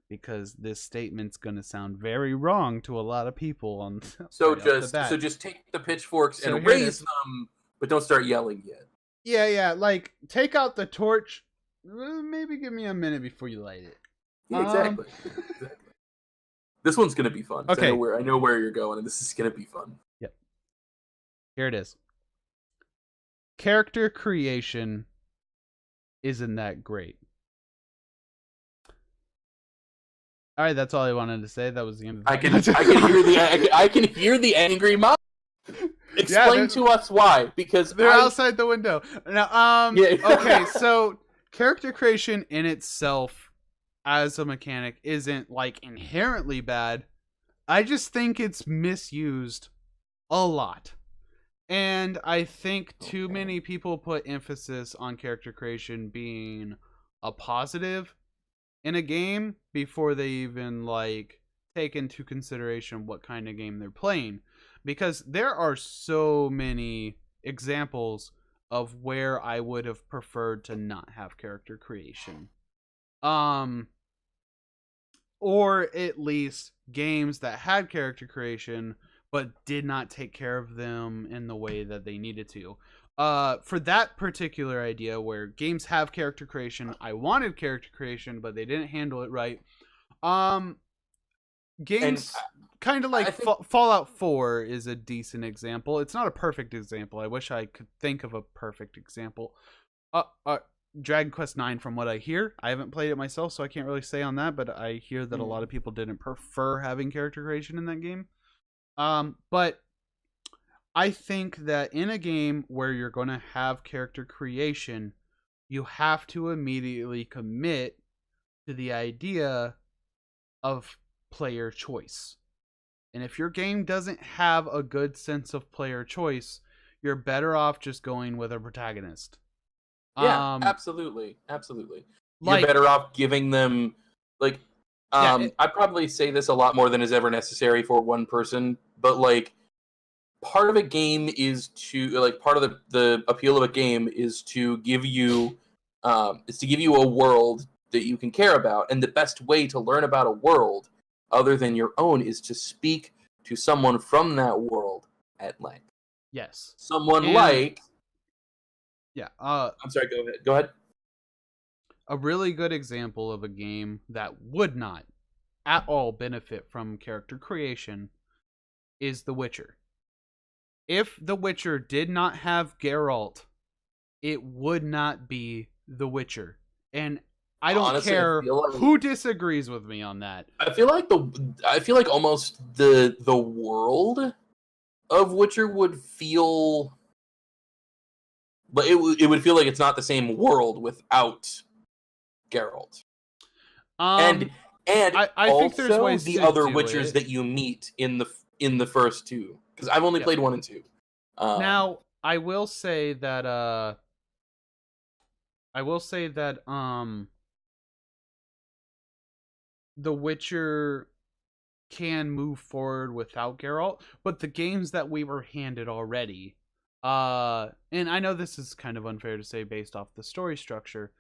because this statement's going to sound very wrong to a lot of people. So just take the pitchforks and raise them, but don't start yelling yet. Yeah, like, take out the torch. Maybe give me a minute before you light it. Yeah, exactly. This one's gonna be fun. Okay, I know where you're going, and this is gonna be fun. Yep. Here it is. character creation isn't that great. All right, that's all I wanted to say. That was the end of the I can hear the angry mom. Explain to us why, because they're outside the window. Now, yeah. Okay, so character creation in itself as a mechanic isn't like inherently bad. I just think it's misused a lot. And I think too many people put emphasis on character creation being a positive in a game before they even like take into consideration what kind of game they're playing, because there are so many examples of where I would have preferred to not have character creation, or at least games that had character creation but did not take care of them in the way that they needed to. For that particular idea where games have character creation, I wanted character creation, but they didn't handle it right. Games kind of like Fallout 4 is a decent example. It's not a perfect example. I wish I could think of a perfect example. Dragon Quest 9, from what I hear, I haven't played it myself, so I can't really say on that, but I hear that a lot of people didn't prefer having character creation in that game. But I think that in a game where you're going to have character creation, you have to immediately commit to the idea of player choice. And if your game doesn't have a good sense of player choice, you're better off just going with a protagonist. Yeah, absolutely. You're better off giving them, like, I probably say this a lot more than is ever necessary for one person, but like, part of a game is to, like, part of the appeal of a game is to give you a world that you can care about, and the best way to learn about a world other than your own is to speak to someone from that world at length. Yes. Someone like... Yeah. I'm sorry, go ahead. A really good example of a game that would not at all benefit from character creation is The Witcher. If The Witcher did not have Geralt, it would not be The Witcher. And I don't care who disagrees with me on that. I feel like almost the world of Witcher would feel, but it would feel like it's not the same world without Geralt. And I think there's ways the other Witchers that you meet in the first two, because I've only played 1 and 2. Now I will say that The Witcher can move forward without Geralt, but the games that we were handed already, and I know this is kind of unfair to say based off the story structure,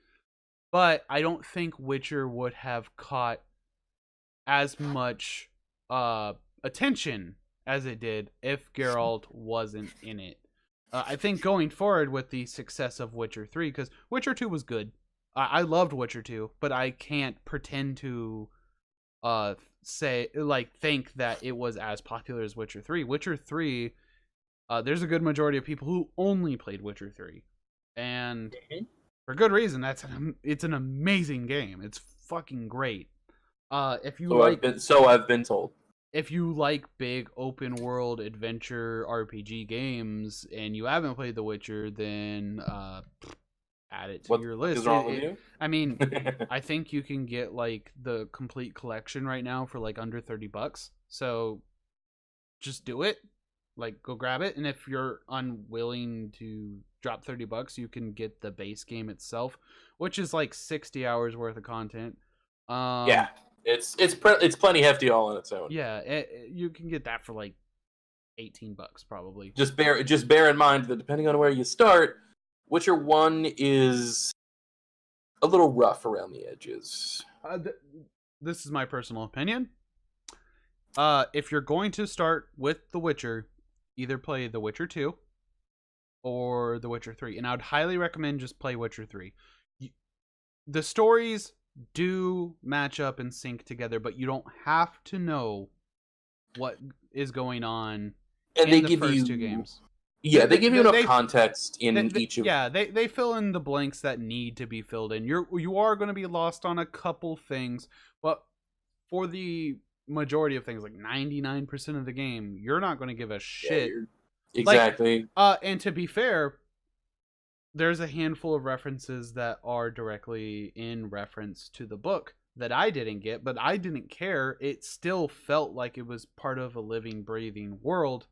but I don't think Witcher would have caught as much attention as it did if Geralt wasn't in it. I think going forward with the success of Witcher 3, because Witcher 2 was good. I loved Witcher 2, but I can't pretend to think that it was as popular as Witcher 3. Witcher 3, there's a good majority of people who only played Witcher 3. And for good reason. It's an amazing game. It's fucking great. If you I've been told. If you like big open world adventure RPG games and you haven't played The Witcher, then add it to your list. What is wrong with you? I mean, I think you can get like the complete collection right now for like under $30. So just do it. Like, go grab it. And if you're unwilling to drop $30, you can get the base game itself, which is like 60 hours worth of content. Yeah. It's plenty hefty all on its own. Yeah, you can get that for like $18 probably. Just bear in mind that depending on where you start, Witcher 1 is a little rough around the edges. This is my personal opinion. If you're going to start with The Witcher, either play The Witcher 2 or The Witcher 3, and I would highly recommend just play Witcher 3. The stories do match up and sync together, but you don't have to know what is going on in the first two games. Yeah, they give you enough context in each of. Yeah, they fill in the blanks that need to be filled in. You are going to be lost on a couple things, but for the majority of things, like 99% of the game, you're not going to give a shit. Exactly. And to be fair, there's a handful of references that are directly in reference to the book that I didn't get, but I didn't care. It still felt like it was part of a living, breathing world.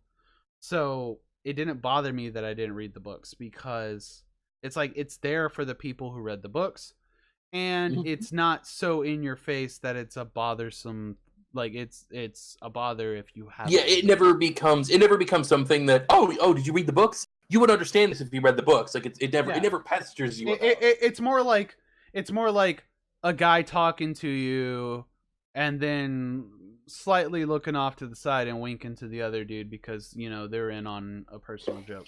So it didn't bother me that I didn't read the books, because it's like it's there for the people who read the books, and it's not so in your face that it's a bothersome, like it's a bother if you have. Yeah, it never becomes something that did you read the books? You would understand this if you read the books. Like it never pesters you. It's more like a guy talking to you and then slightly looking off to the side and winking to the other dude because they're in on a personal joke.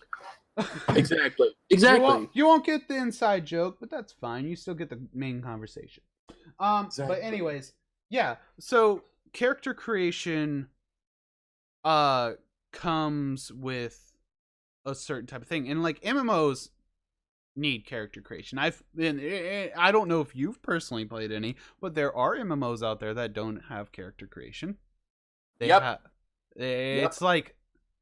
Exactly. You won't get the inside joke, but that's fine. You still get the main conversation. Exactly. But anyways, yeah. So character creation comes with a certain type of thing, and like MMOs need character creation. I don't know if you've personally played any, but there are MMOs out there that don't have character creation. It's like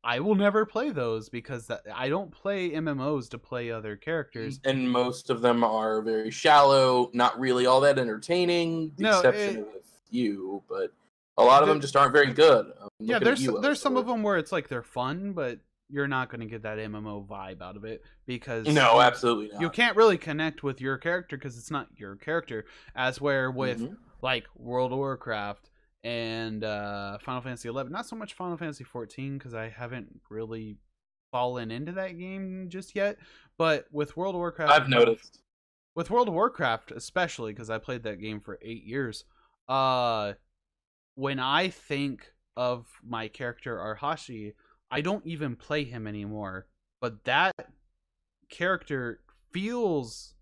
I will never play those because I don't play MMOs to play other characters, and most of them are very shallow, not really all that entertaining. The exception of a few, but a lot of them just aren't very good. Yeah, there's some of them where it's like they're fun, but you're not going to get that MMO vibe out of it because no, absolutely not. You can't really connect with your character because it's not your character. As where with like World of Warcraft and Final Fantasy 11, not so much Final Fantasy 14 because I haven't really fallen into that game just yet. But with World of Warcraft, I've noticed with World of Warcraft especially because I played that game for 8 years. When I think of my character Arhashi, I don't even play him anymore, but that character feels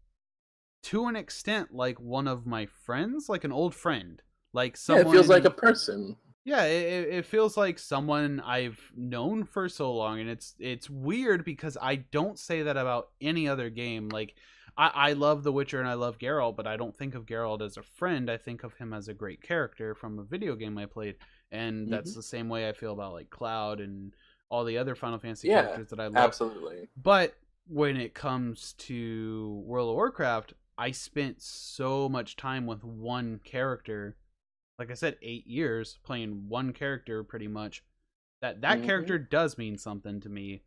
to an extent like one of my friends, like an old friend, like someone. Yeah, it feels like a person. Yeah, it feels like someone I've known for so long, and it's weird because I don't say that about any other game. Like I love The Witcher and I love Geralt, but I don't think of Geralt as a friend. I think of him as a great character from a video game I played, and that's the same way I feel about like Cloud and all the other Final Fantasy characters that I love. Absolutely. But when it comes to World of Warcraft, I spent so much time with one character. Like I said, 8 years playing one character pretty much. That character does mean something to me.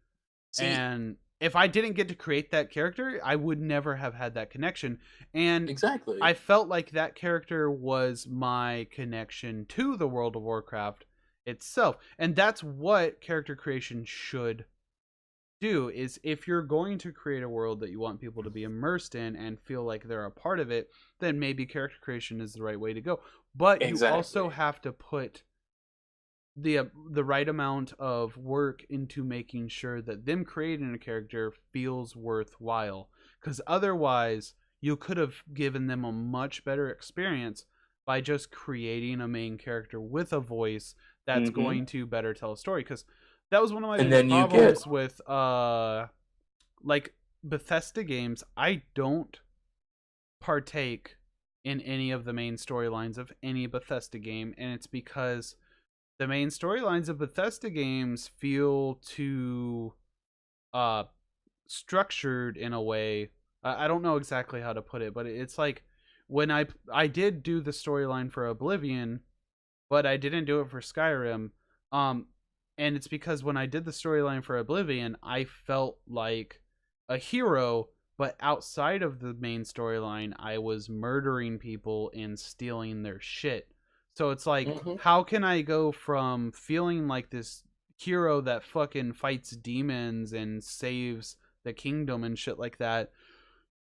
And if I didn't get to create that character, I would never have had that connection. And exactly, I felt like that character was my connection to the World of Warcraft itself. And that's what character creation should do, is if you're going to create a world that you want people to be immersed in and feel like they're a part of it, then maybe character creation is the right way to go. But you also have to put the right amount of work into making sure that them creating a character feels worthwhile, because otherwise you could have given them a much better experience by just creating a main character with a voice that's going to better tell a story. Because that was one of my problems with like Bethesda games. I don't partake in any of the main storylines of any Bethesda game, and it's because the main storylines of Bethesda games feel too structured in a way. I don't know exactly how to put it, but it's like when I did do the storyline for Oblivion, but I didn't do it for Skyrim. And it's because when I did the storyline for Oblivion, I felt like a hero, but outside of the main storyline, I was murdering people and stealing their shit. So it's like, how can I go from feeling like this hero that fucking fights demons and saves the kingdom and shit like that,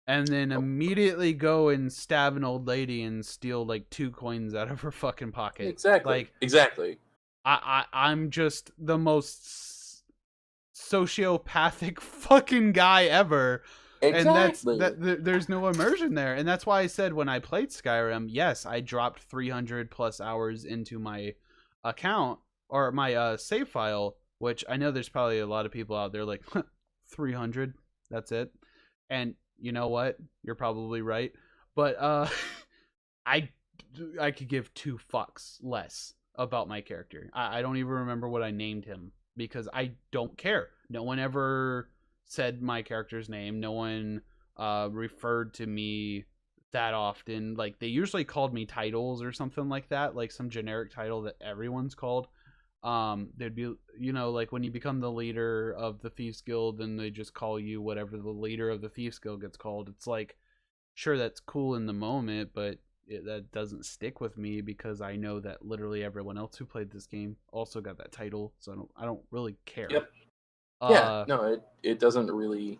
and then immediately go and stab an old lady and steal like 2 coins out of her fucking pocket? Exactly. Like, exactly. I'm just the most sociopathic fucking guy ever. Exactly. And there's no immersion there. And that's why I said when I played Skyrim, yes, I dropped 300 plus hours into my account or my save file, which I know there's probably a lot of people out there like, 300. That's it. And you know what? You're probably right. But I I could give two fucks less about my character. I don't even remember what I named him because I don't care. No one ever said my character's name. No one referred to me that often. Like they usually called me titles or something like that, like some generic title that everyone's called. There'd be, like when you become the leader of the Thieves Guild, and they just call you whatever the leader of the Thieves Guild gets called. It's like, sure, that's cool in the moment, but that doesn't stick with me because I know that literally everyone else who played this game also got that title, so I don't really care. Yep. Yeah. No, it doesn't really.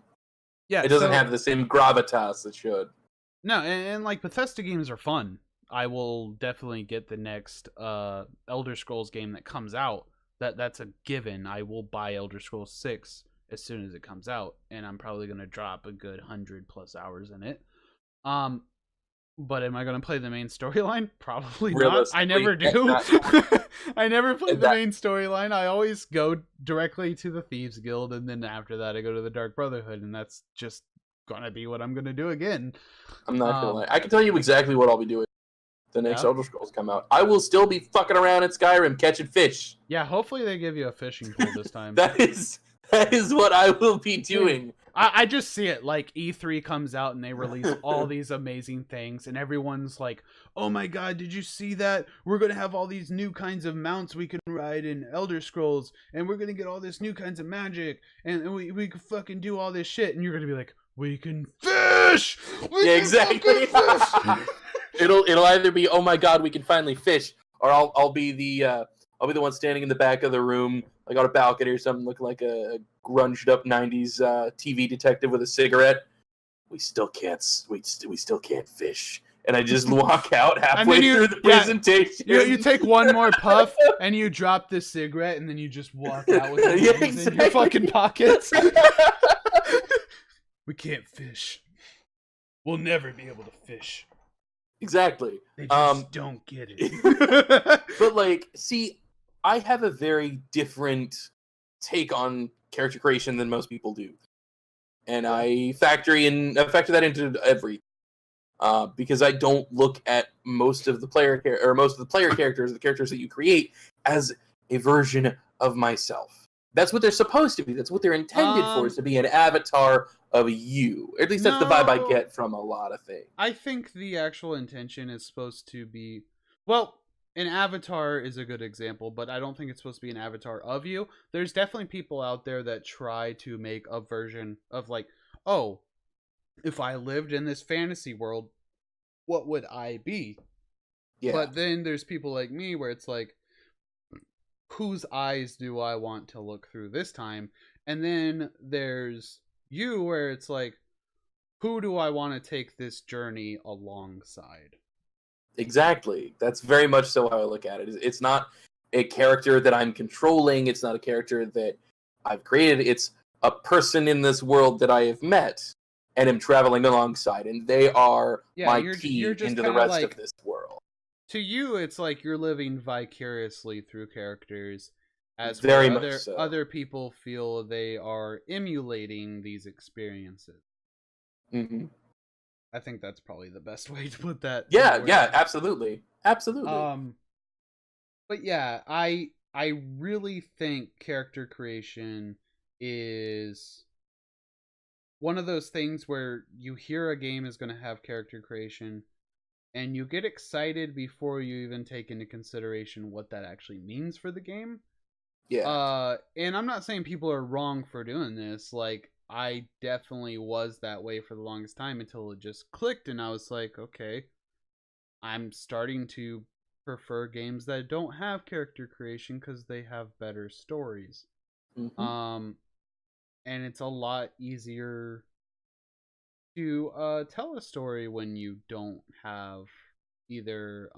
Yeah. It doesn't have the same gravitas it should. No, and like Bethesda games are fun. I will definitely get the next Elder Scrolls game that comes out. That's a given. I will buy Elder Scrolls 6 as soon as it comes out, and I'm probably gonna drop a good 100+ hours in it. But am I gonna play the main storyline? Probably not. I never do. I never play the main storyline. I always go directly to the Thieves Guild, and then after that, I go to the Dark Brotherhood, and that's just gonna be what I'm gonna do again. I'm not gonna lie. I can tell you exactly what I'll be doing. The next Elder Scrolls come out. I will still be fucking around in Skyrim catching fish. Yeah, hopefully they give you a fishing pool this time. that is what I will be doing. I just see it like E3 comes out and they release all these amazing things, and everyone's like, "Oh my god, did you see that? We're gonna have all these new kinds of mounts we can ride in Elder Scrolls, and we're gonna get all this new kinds of magic, and we can fucking do all this shit." And you're gonna be like, "We can fish! Yeah, exactly." It'll either be, "Oh my god, we can finally fish," or I'll be the one standing in the back of the room, like on a balcony or something, looking like a grunged up '90s TV detective with a cigarette. We still can't fish, and I just walk out halfway through the presentation. You take one more puff, and you drop the cigarette, and then you just walk out with it in your fucking pockets. We can't fish. We'll never be able to fish. Exactly. They just don't get it. But like, see, I have a very different take on character creation than most people do, and I factor that into every because I don't look at most of the player characters, the characters that you create, as a version of myself. That's what they're supposed to be. That's what they're intended for, is to be an avatar of you. At least that's the vibe I get from a lot of things. I think the actual intention is supposed to be, well, an avatar is a good example, but I don't think it's supposed to be an avatar of you. There's definitely people out there that try to make a version of like, oh, if I lived in this fantasy world, what would I be? Yeah. But then there's people like me where it's like, whose eyes do I want to look through this time? And then there's you where it's like, who do I want to take this journey alongside? Exactly. That's very much so how I look at it. It's not a character that I'm controlling. It's not a character that I've created. It's a person in this world that I have met and am traveling alongside, and they are my key into the rest of this world. To you, it's like you're living vicariously through characters, as very much so. Other people feel they are emulating these experiences. Mm-hmm. I think that's probably the best way to put that. Yeah, absolutely. But yeah, I really think character creation is one of those things where you hear a game is going to have character creation, and you get excited before you even take into consideration what that actually means for the game. Yeah. And I'm not saying people are wrong for doing this. Like, I definitely was that way for the longest time until it just clicked, and I was like, okay, I'm starting to prefer games that don't have character creation because they have better stories. Mm-hmm. And it's a lot easier to tell a story when you don't have either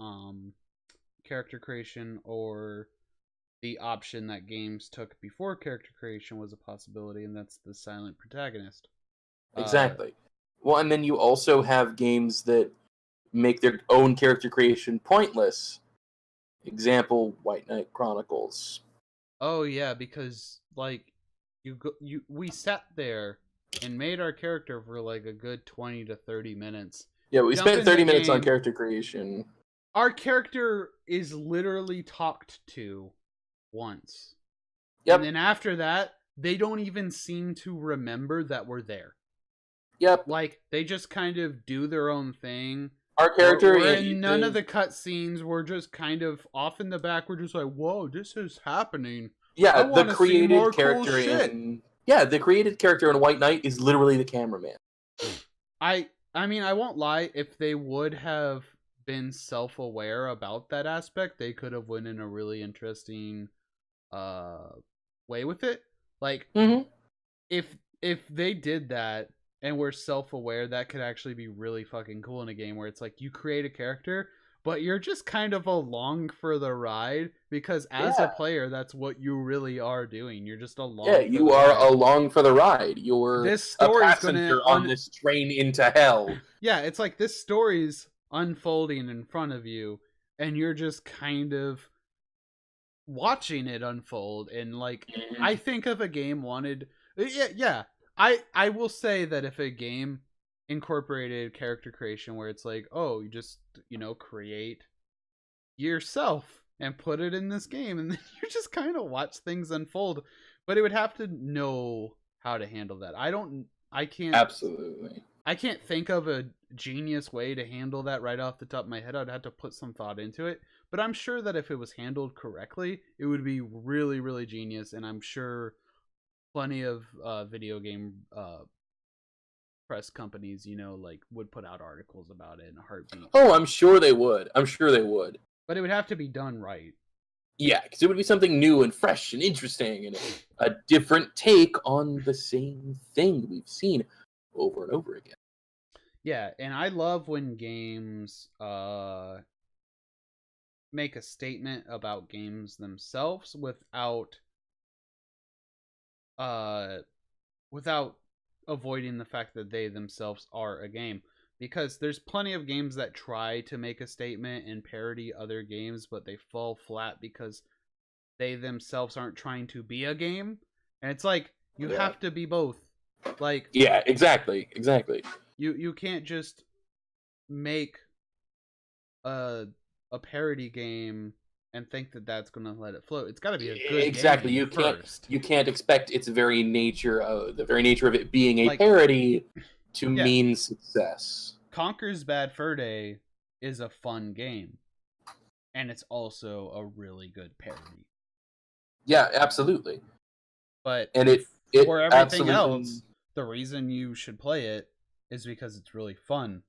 character creation or the option that games took before character creation was a possibility, and that's the silent protagonist. Exactly. Well, and then you also have games that make their own character creation pointless. Example, White Knight Chronicles. Oh yeah, because like we sat there and made our character for like a good 20 to 30 minutes. Yeah, we Jump spent in 30 the minutes on game. character creation. Our character is literally talked to once. Yep. And then after that, they don't even seem to remember that we're there. Yep. Like, they just kind of do their own thing. Our character we're in none of the cutscenes. We're just kind of off in the back. We're just like, whoa, this is happening. Yeah, the created character in the created character in White Knight is literally the cameraman. I mean, I won't lie. If they would have been self-aware about that aspect, they could have went in a really interesting way with it. Like, if they did that and were self-aware, that could actually be really fucking cool in a game where it's like you create a character, but you're just kind of along for the ride because as a player, that's what you really are doing. You're just along. Yeah, you are along for the ride. You're this a story's passenger on this train into hell. Yeah, it's like this story's unfolding in front of you, and you're just kind of watching it unfold. And like, I think if a game wanted, I will say that if a game incorporated character creation where it's like, oh, you just create yourself and put it in this game, and then you just kind of watch things unfold, but it would have to know how to handle that. I can't think of a genius way to handle that right off the top of my head. I'd have to put some thought into it, but I'm sure that if it was handled correctly, it would be really, really genius. And I'm sure plenty of video game press companies, would put out articles about it in a heartbeat. Oh, I'm sure they would. But it would have to be done right. Yeah, because it would be something new and fresh and interesting and a different take on the same thing we've seen over and over again. Yeah, and I love when games make a statement about games themselves without avoiding the fact that they themselves are a game. Because there's plenty of games that try to make a statement and parody other games, but they fall flat because they themselves aren't trying to be a game. And it's like, you have to be both. Like, yeah, exactly. You can't just make a parody game and think that that's going to let it float. It's got to be a good game first. You can't expect its very nature of it being a parody to mean success. Conker's Bad Fur Day is a fun game, and it's also a really good parody. Yeah, absolutely. But it for everything else, the reason you should play it is because it's really fun.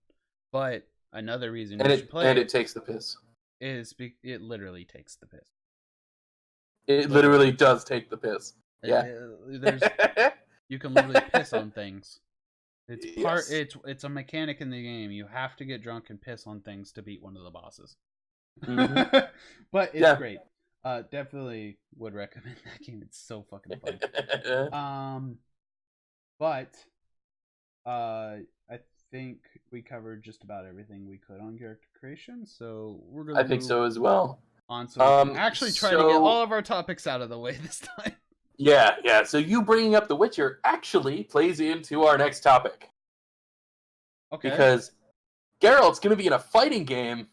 But another reason you should play it takes the piss. It literally takes the piss. It literally does take the piss. Yeah. You can literally piss on things. It's a mechanic in the game. You have to get drunk and piss on things to beat one of the bosses. Mm-hmm. But it's great. Definitely would recommend that game. It's so fucking fun. But I think we covered just about everything we could on character creation, so we're gonna. I think so as well. On so we can actually try to get all of our topics out of the way this time. Yeah. So you bringing up The Witcher actually plays into our next topic. Okay. Because Geralt's gonna be in a fighting game.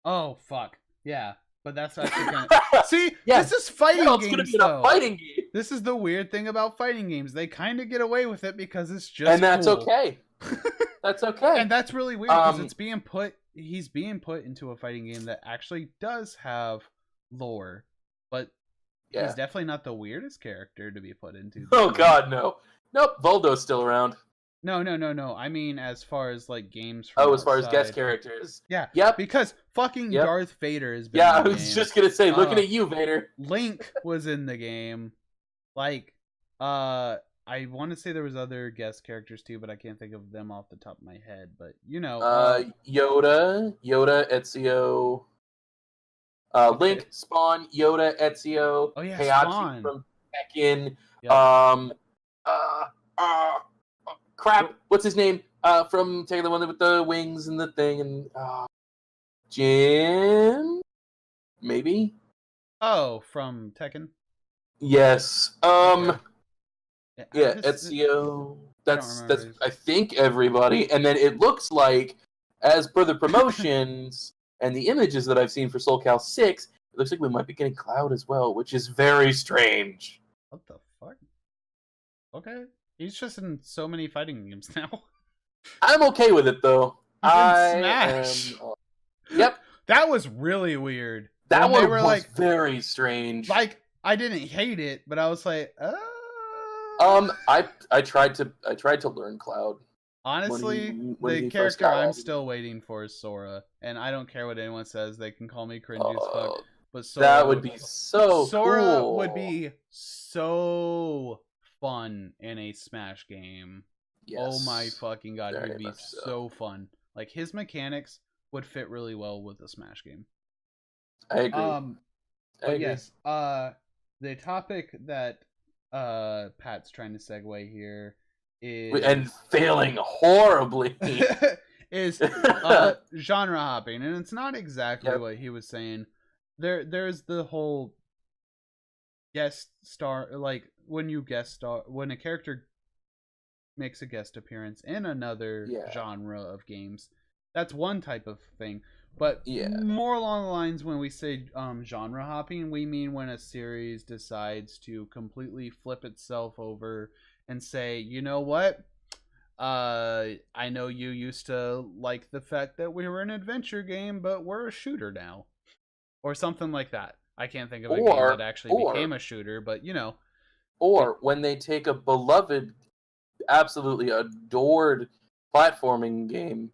Oh fuck. Yeah. But that's actually kind of... See, this is fighting games, gonna be in a fighting game. This is the weird thing about fighting games. They kind of get away with it because it's just and that's cool. Okay. That's okay. And that's really weird because he's being put into a fighting game that actually does have lore, but he's definitely not the weirdest character to be put into. Oh god, no. Nope, Voldo's still around. No. I mean, as far as like games. As far as guest characters. Yeah. Yep. Because fucking Darth Vader has been. Yeah, I was just gonna say, looking at you, Vader. Link was in the game. Like, I want to say there was other guest characters too, but I can't think of them off the top of my head. But Yoda, Ezio. Link, Spawn, Yoda, Ezio. Oh yeah, Heihachi Spawn from Tekken. Yep. Crap, what's his name? From Tekken, the one with the wings and the thing, and Jin, maybe. Oh, from Tekken. Yes. Okay. Yeah, This Ezio. I don't That's remember. I think everybody, and then it looks like, as per the promotions and the images that I've seen for Soul Cal 6, it looks like we might be getting Cloud as well, which is very strange. What the fuck? Okay, he's just in so many fighting games now. I'm okay with it though. He's in I Smash. am. Yep, That was really weird. that When they one were was very strange. like I didn't hate it, but I was like, I tried to learn Cloud. Honestly, when the he first character got I'm out. still waiting for is Sora, and I don't care what anyone says. They can call me cringy as fuck, but That would be so Sora cool. would be so fun in a Smash game. Yes, Oh my fucking god, very he'd be much so fun. Like his mechanics would fit really well with a Smash game. I agree. I But agree. yes, the topic that Pat's trying to segue here is And failing horribly. is genre hopping, and it's not exactly what he was saying. There's the whole guest star, like when you guest star, when a character makes a guest appearance in another genre of games. That's one type of thing. But more along the lines when we say genre hopping, we mean when a series decides to completely flip itself over and say, you know what? I know you used to like the fact that we were an adventure game, but we're a shooter now. Or something like that. I can't think of a game that actually became a shooter, but you know. Or when they take a beloved, absolutely adored platforming game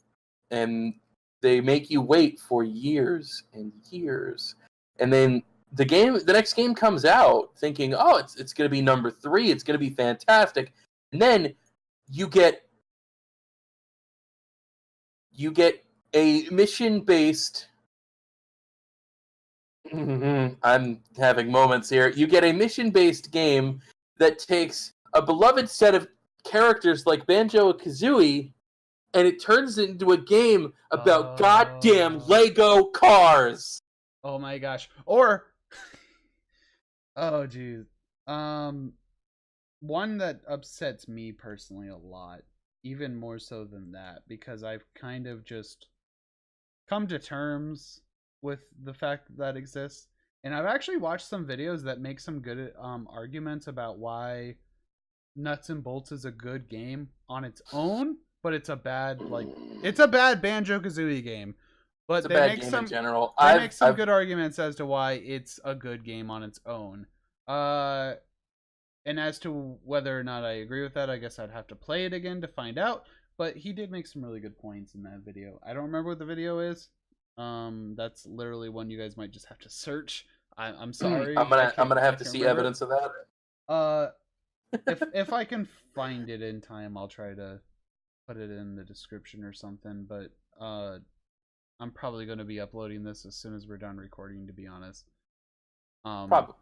and they make you wait for years and years, and then the next game comes out thinking, oh, it's going to be number 3, it's going to be fantastic, and then you get a mission-based I'm having moments here. You get a mission-based game that takes a beloved set of characters like Banjo-Kazooie, and it turns into a game about goddamn Lego cars. Oh my gosh. Or oh geez. One that upsets me personally a lot, even more so than that, because I've kind of just come to terms with the fact that exists. And I've actually watched some videos that make some good arguments about why Nuts and Bolts is a good game on its own, but it's a bad Banjo-Kazooie game. But they make some in general. They make some good arguments as to why it's a good game on its own. And as to whether or not I agree with that, I guess I'd have to play it again to find out. But he did make some really good points in that video. I don't remember what the video is. That's literally one you guys might just have to search. I'm sorry. I'm gonna have to see evidence of that. If I can find it in time, I'll try to put it in the description or something. But I'm probably going to be uploading this as soon as we're done recording, to be honest. Probably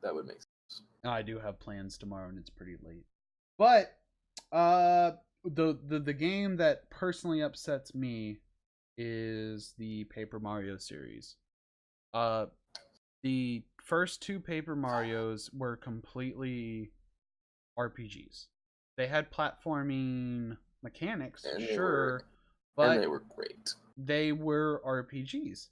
that would make sense. I do have plans tomorrow, and it's pretty late. But the game that personally upsets me is the Paper Mario series. The first 2 Paper Marios were completely RPGs. They had platforming mechanics, but they were great. They were RPGs.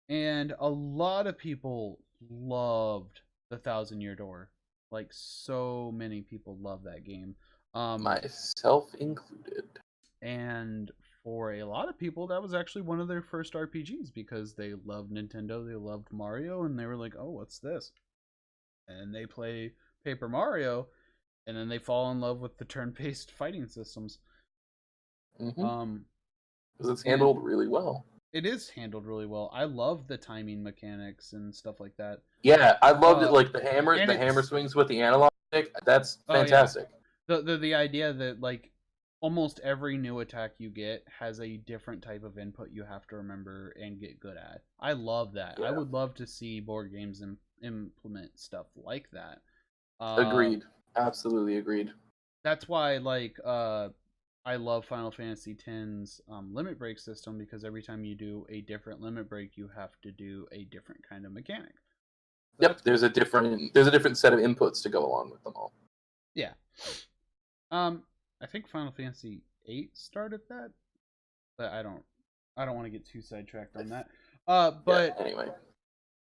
And a lot of people loved The Thousand Year Door. Like, so many people love that game. Myself included. And for a lot of people, that was actually one of their first RPGs because they loved Nintendo, they loved Mario, and they were like, oh, what's this? And they play Paper Mario, and then they fall in love with the turn-based fighting systems. Because it's handled really well. It is handled really well. I love the timing mechanics and stuff like that. Yeah, I loved it. Like the hammer swings with the analog stick. That's fantastic. Yeah. The idea that like almost every new attack you get has a different type of input you have to remember and get good at. I love that. Yeah. I would love to see board games implement stuff like that. Agreed. Absolutely agreed. That's why like I love Final Fantasy X's limit break system because every time you do a different limit break, you have to do a different kind of mechanic. So yep, there's a different set of inputs to go along with them all. Yeah. I think Final Fantasy VIII started that, but I don't want to get too sidetracked on that. But Anyway.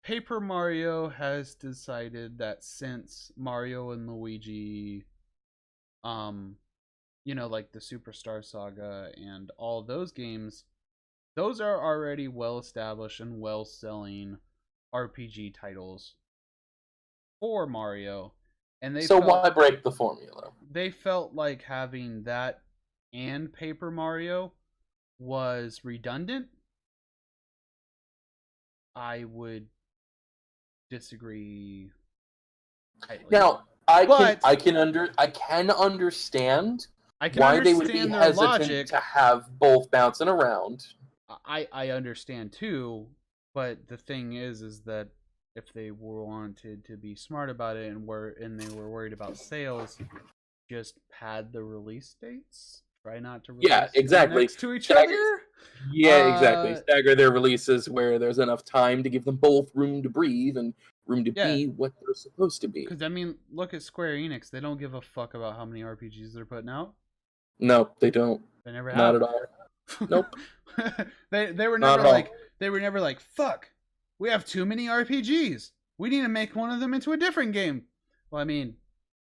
Paper Mario has decided that since Mario and Luigi, um, like the Superstar Saga and all those games, those are already well established and well selling RPG titles for Mario, and So why break the formula? they felt like having that and Paper Mario was redundant. I would disagree tightly. Now, But I can understand I can why they would be understand their hesitant logic. to have both bouncing around. I understand too, but the thing is that if they wanted to be smart about it and they were worried about sales, just pad the release dates. Try not to release exactly. next to each other. Yeah, exactly. Stagger their releases where there's enough time to give them both room to breathe and room to be what they're supposed to be. Because I mean, look at Square Enix. They don't give a fuck about how many RPGs they're putting out. No, they don't. They never have. Not at all. Nope. they were never like fuck. We have too many RPGs. We need to make one of them into a different game. Well, I mean,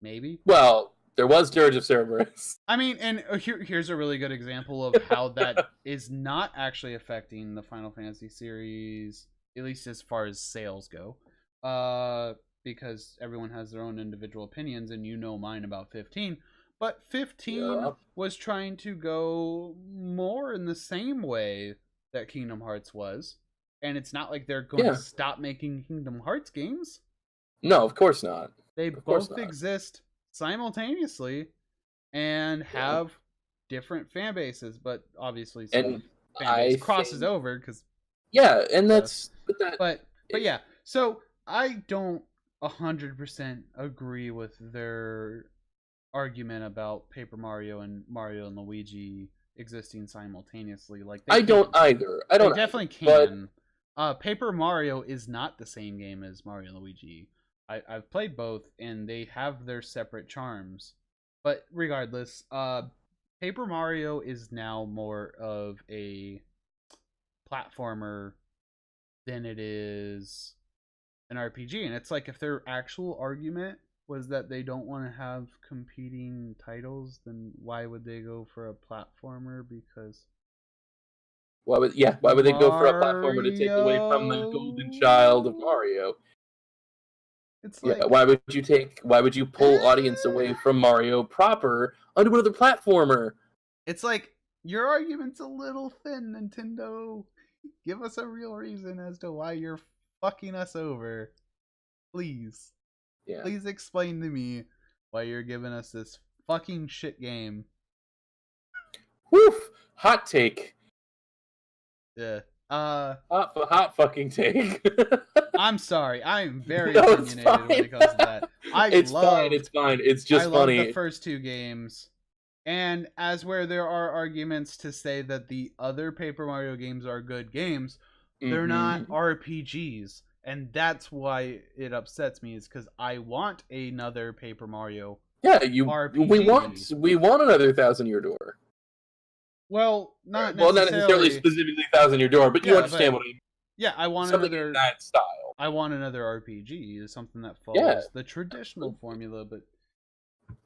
maybe. Well, there was Dirge of Cerberus. I mean, and here's a really good example of how that is not actually affecting the Final Fantasy series, at least as far as sales go. Because everyone has their own individual opinions, and mine about 15. But 15 was trying to go more in the same way that Kingdom Hearts was. And it's not like they're going to stop making Kingdom Hearts games. No, of course not. They both exist simultaneously and have different fan bases, but obviously some fan base crosses over because and that's but yeah. So I don't 100% agree with their argument about Paper Mario and Luigi existing simultaneously. Like I don't either. I don't. They definitely can. Paper Mario is not the same game as Mario and Luigi. I've played both, and they have their separate charms. But regardless, Paper Mario is now more of a platformer than it is an RPG. And it's like if their actual argument was that they don't want to have competing titles, then why would they go for a platformer? Because why would they go for a platformer to take away from the golden child of Mario? It's like, why would you pull audience away from Mario proper onto another platformer? It's like your argument's a little thin, Nintendo. Give us a real reason as to why you're fucking us over. Please. Yeah. Please explain to me why you're giving us this fucking shit game. Woof! Hot take. Yeah. Hot fucking take. I'm sorry. I'm very opinionated when it comes to that. It's fine. It's just funny. I love the first two games. And as where there are arguments to say that the other Paper Mario games are good games, they're not RPGs. And that's why it upsets me, is because I want another Paper Mario. Yeah, RPG. we want another 1,000 Year Door. Well, not necessarily specifically 1,000 Year Door, but you understand what I mean. Yeah, I want something another in that style. I want another RPG, something that follows the traditional formula, but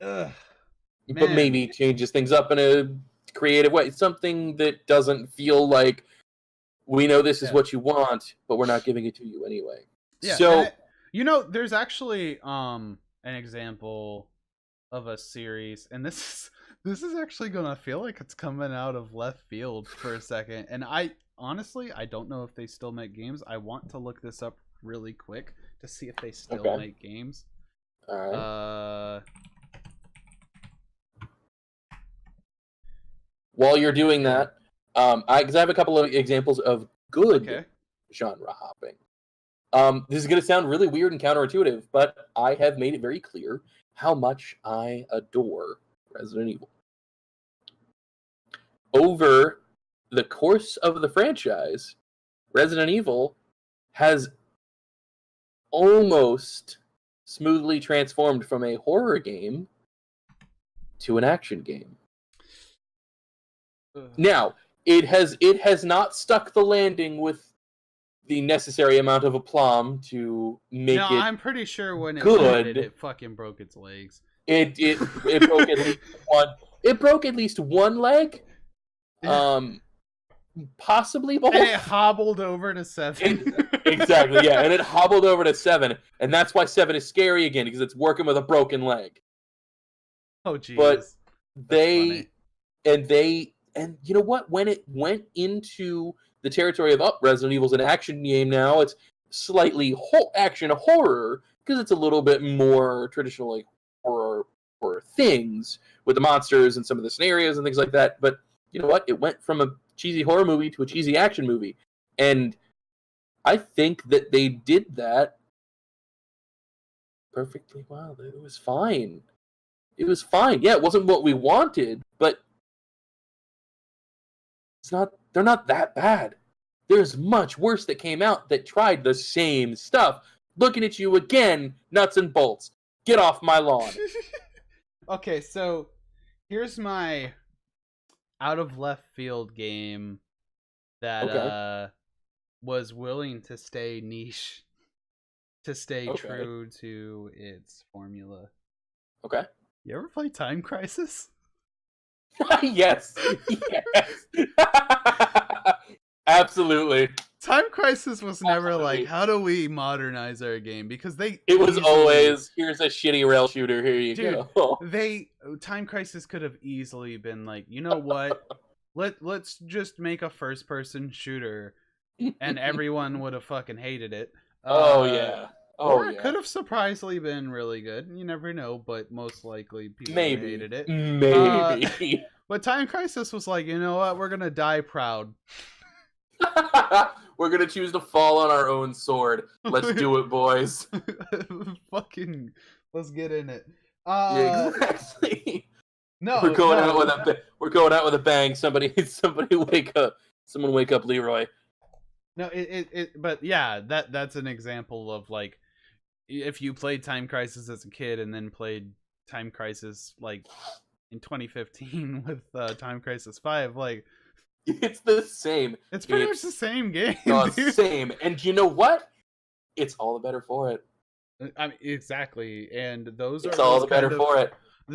but maybe changes things up in a creative way. Something that doesn't feel like we know this is what you want, but we're not giving it to you anyway. Yeah. So there's actually an example of a series, and this is actually gonna feel like it's coming out of left field for a second. And I honestly don't know if they still make games. I want to look this up really quick to see if they still make games. All right. While you're doing that, because I have a couple of examples of good genre hopping. This is going to sound really weird and counterintuitive, but I have made it very clear how much I adore Resident Evil. Over the course of the franchise, Resident Evil has almost smoothly transformed from a horror game to an action game. Ugh. Now, it has not stuck the landing with the necessary amount of aplomb to make No, it I'm pretty sure when it good. started, it fucking broke its legs. It broke at least one. It broke at least one leg. Possibly both. And it hobbled over to 7. Exactly, yeah, and it hobbled over to 7, and that's why 7 is scary again, because it's working with a broken leg. Oh, jeez. But and you know what? When it went into the territory of Resident Evil's an action game now, it's slightly action horror, because it's a little bit more traditional, like horror things with the monsters and some of the scenarios and things like that. But you know what? It went from a cheesy horror movie to a cheesy action movie, and I think that they did that perfectly well. It was fine. It was fine. Yeah, it wasn't what we wanted, but they're not that bad. There's much worse that came out that tried the same stuff. Looking at you again, nuts and bolts. Get off my lawn. Okay, so here's my out of left field game that was willing to stay niche, to stay true to its formula. Okay. You ever play Time Crisis? Yes. Yes. Absolutely. Time Crisis was never like, how do we modernize our game? Because it was always, here's a shitty rail shooter, here you go. Time Crisis could have easily been like, you know what? Let's just make a first person shooter, and everyone would have fucking hated it. Yeah. Or it could have surprisingly been really good. You never know, but most likely people hated it. Maybe. But Time Crisis was like, you know what? We're gonna die proud. We're gonna choose to fall on our own sword. Let's do it, boys. Fucking, let's get in it. Yeah, exactly. No, we're going out with a bang. Somebody wake up. Someone wake up, Leroy. No, but yeah, that's an example of like, if you played Time Crisis as a kid and then played Time Crisis like in 2015 with Time Crisis 5, like, it's the same. It's pretty much the same game. Same. And you know what? It's all the better for it. I mean, exactly. And it's all the better for it.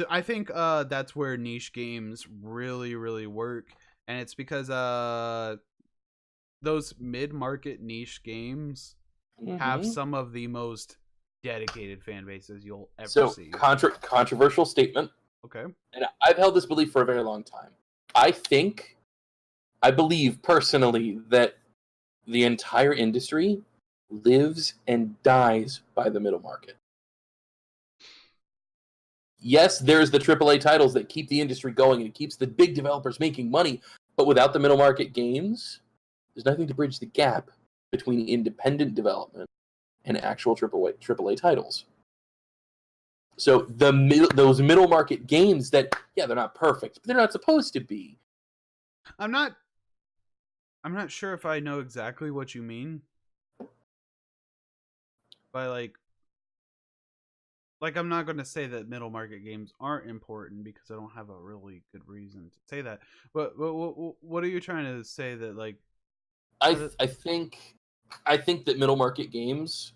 I think that's where niche games really, really work. And it's because those mid-market niche games have some of the most dedicated fan bases you'll ever see. Controversial statement. Okay. And I've held this belief for a very long time. I believe personally that the entire industry lives and dies by the middle market. Yes, there's the AAA titles that keep the industry going and it keeps the big developers making money, but without the middle market games, there's nothing to bridge the gap between independent development and actual AAA titles. So those middle market games that, yeah, they're not perfect, but they're not supposed to be. I'm not sure if I know exactly what you mean by like I'm not going to say that middle market games aren't important because I don't have a really good reason to say that. But what are you trying to say that like? I think that middle market games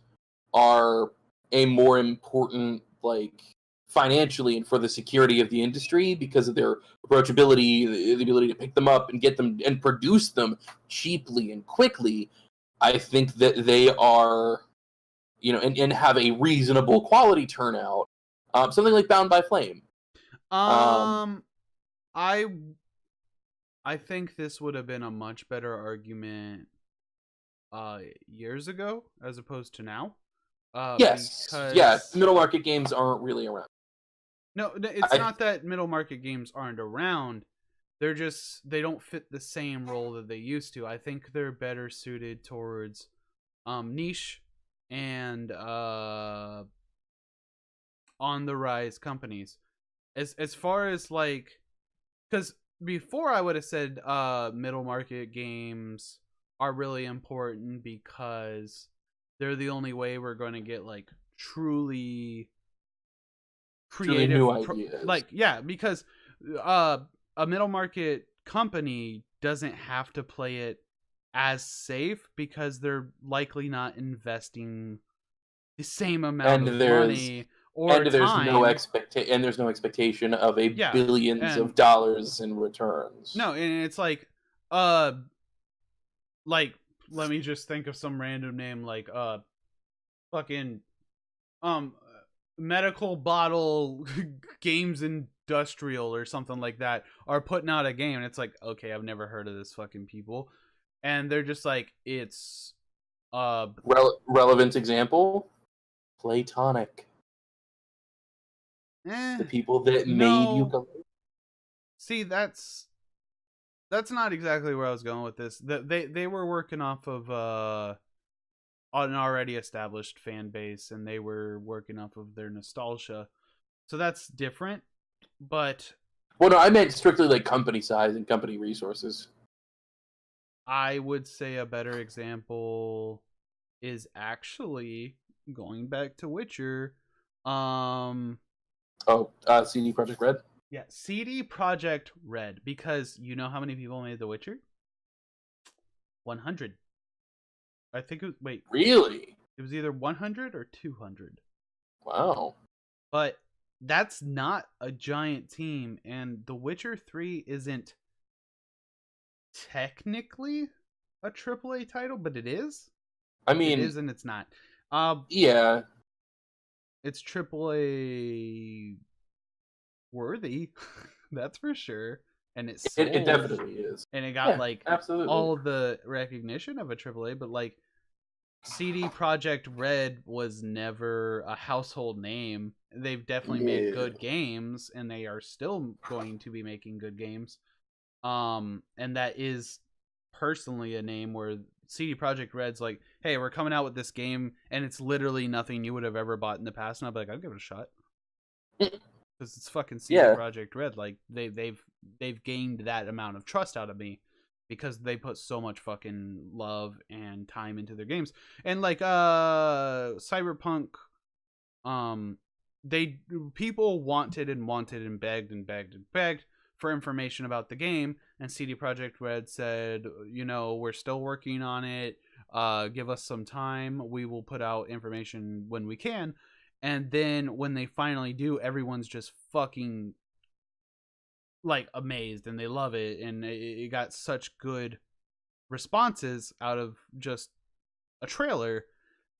are a more important, like, financially and for the security of the industry because of their approachability, the ability to pick them up and get them and produce them cheaply and quickly. I think that they are, and have a reasonable quality turnout. Something like Bound by Flame. I think this would have been a much better argument years ago as opposed to now. Yes. Yeah, middle market games aren't really around. No, it's not that middle market games aren't around. They're just, they don't fit the same role that they used to. I think they're better suited towards niche and on the rise companies. As far as like, because before I would have said middle market games are really important because they're the only way we're going to get like truly Truly creative new ideas. like yeah, because uh a middle market company doesn't have to play it as safe because they're likely not investing the same amount and of there's money or time. there's no expectation of a Yeah, billions and of dollars in returns. no, and it's uh like let me just think of some random name like fucking um medical bottle games industrial or something like that are putting out a game and it's like, okay, I've never heard of this fucking people, and they're just like, it's uh Relevant example: Platonic. The eh, people that made you no, come. see, that's not exactly where I was going with this. They were working off of an already established fan base and they were working off of their nostalgia, so that's different. But Well, no, I meant strictly like company size and company resources. I would say a better example is actually going back to Witcher. Um Oh, CD Projekt Red. yeah, CD Project Red, because you know how many people made The Witcher? 100. I think it was, wait, Really? it was either 100 or 200. Wow. But that's not a giant team, and The Witcher 3 isn't technically a AAA title, but it is. I It mean, is and it's not. Uh yeah, it's AAA worthy, that's for sure. And it it sold, definitely is. and it got Yeah, like absolutely. all the recognition of a AAA, but like CD Project Red was never a household name. They've definitely made Yeah. good games, and they are still going to be making good games. And that is personally a name where CD Project Red's like, hey, we're coming out with this game, and it's literally nothing you would have ever bought in the past, and I'll be like, I'll give it a shot because it's fucking CD Yeah. Project Red. Like they've gained that amount of trust out of me because they put so much fucking love and time into their games. And like Cyberpunk, um they people wanted and wanted and begged and begged and begged for information about the game, and CD Projekt Red said, you know, we're still working on it. Give us some time. We will put out information when we can. And then when they finally do, everyone's just fucking like amazed and they love it, and it got such good responses out of just a trailer.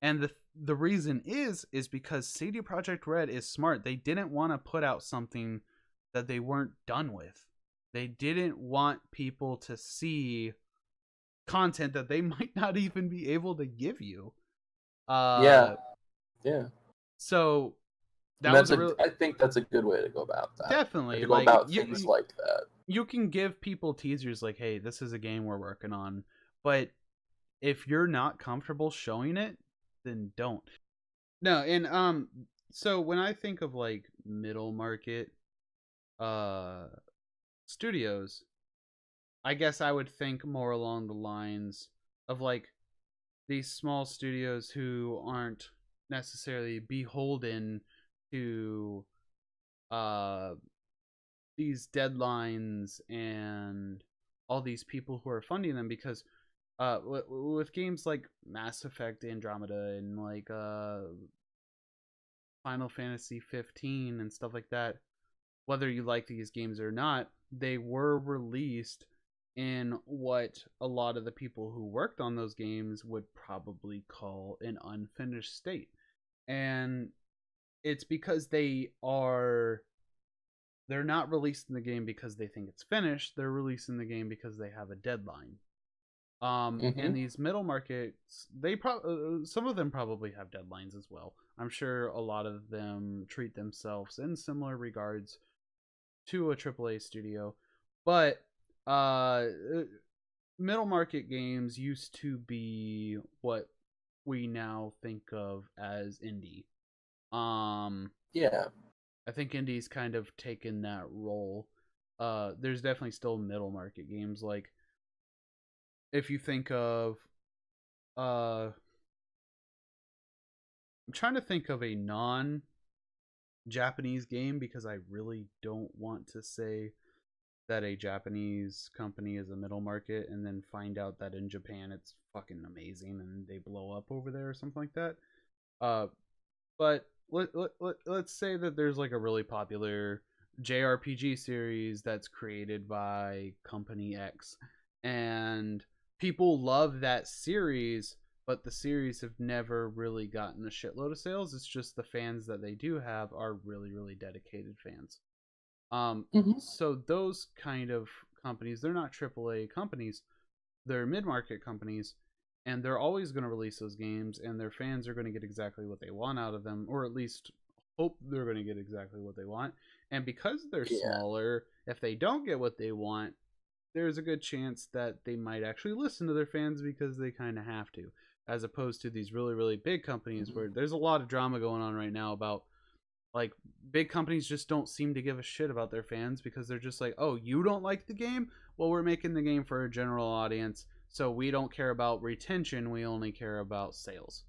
And the reason is because CD Projekt Red is smart. They didn't want to put out something that they weren't done with. They didn't want people to see content that they might not even be able to give you. Yeah. Uh Yeah. so And that was a real, I think that's a good way to go about that. Or definitely to go like about things like that. you can give people teasers like, hey, this is a game we're working on, but if you're not comfortable showing it, then don't. No, and so when I think of like middle market uh studios, I guess I would think more along the lines of like these small studios who aren't necessarily beholden to uh these deadlines and all these people who are funding them, because with games like Mass Effect Andromeda and like Final Fantasy 15 and stuff like that, whether you like these games or not, they were released in what a lot of the people who worked on those games would probably call an unfinished state. And it's because they're not releasing the game because they think it's finished. They're releasing the game because they have a deadline. And Hmm. these middle markets, they some of them probably have deadlines as well. I'm sure a lot of them treat themselves in similar regards to a AAA studio, but uh, middle market games used to be what we now think of as indie. Um, Yeah. I think indie's kind of taken that role. There's definitely still middle market games. Like if you think of, I'm trying to think of a non Japanese game, because I really don't want to say that a Japanese company is a middle market and then find out that in Japan it's fucking amazing and they blow up over there or something like that. Uh, but let's say that there's like a really popular JRPG series that's created by Company X, and people love that series, but the series have never really gotten a shitload of sales. It's just the fans that they do have are really, really dedicated fans. Hmm. So those kind of companies, they're not AAA companies, they're mid-market companies, and they're always going to release those games, and their fans are going to get exactly what they want out of them, or at least hope they're going to get exactly what they want. And because they're Yeah. smaller, if they don't get what they want, there's a good chance that they might actually listen to their fans because they kind of have to, as opposed to these really, really big companies where there's a lot of drama going on right now about, like, big companies just don't seem to give a shit about their fans because they're just like, oh, you don't like the game? Well, we're making the game for a general audience, so we don't care about retention, we only care about sales.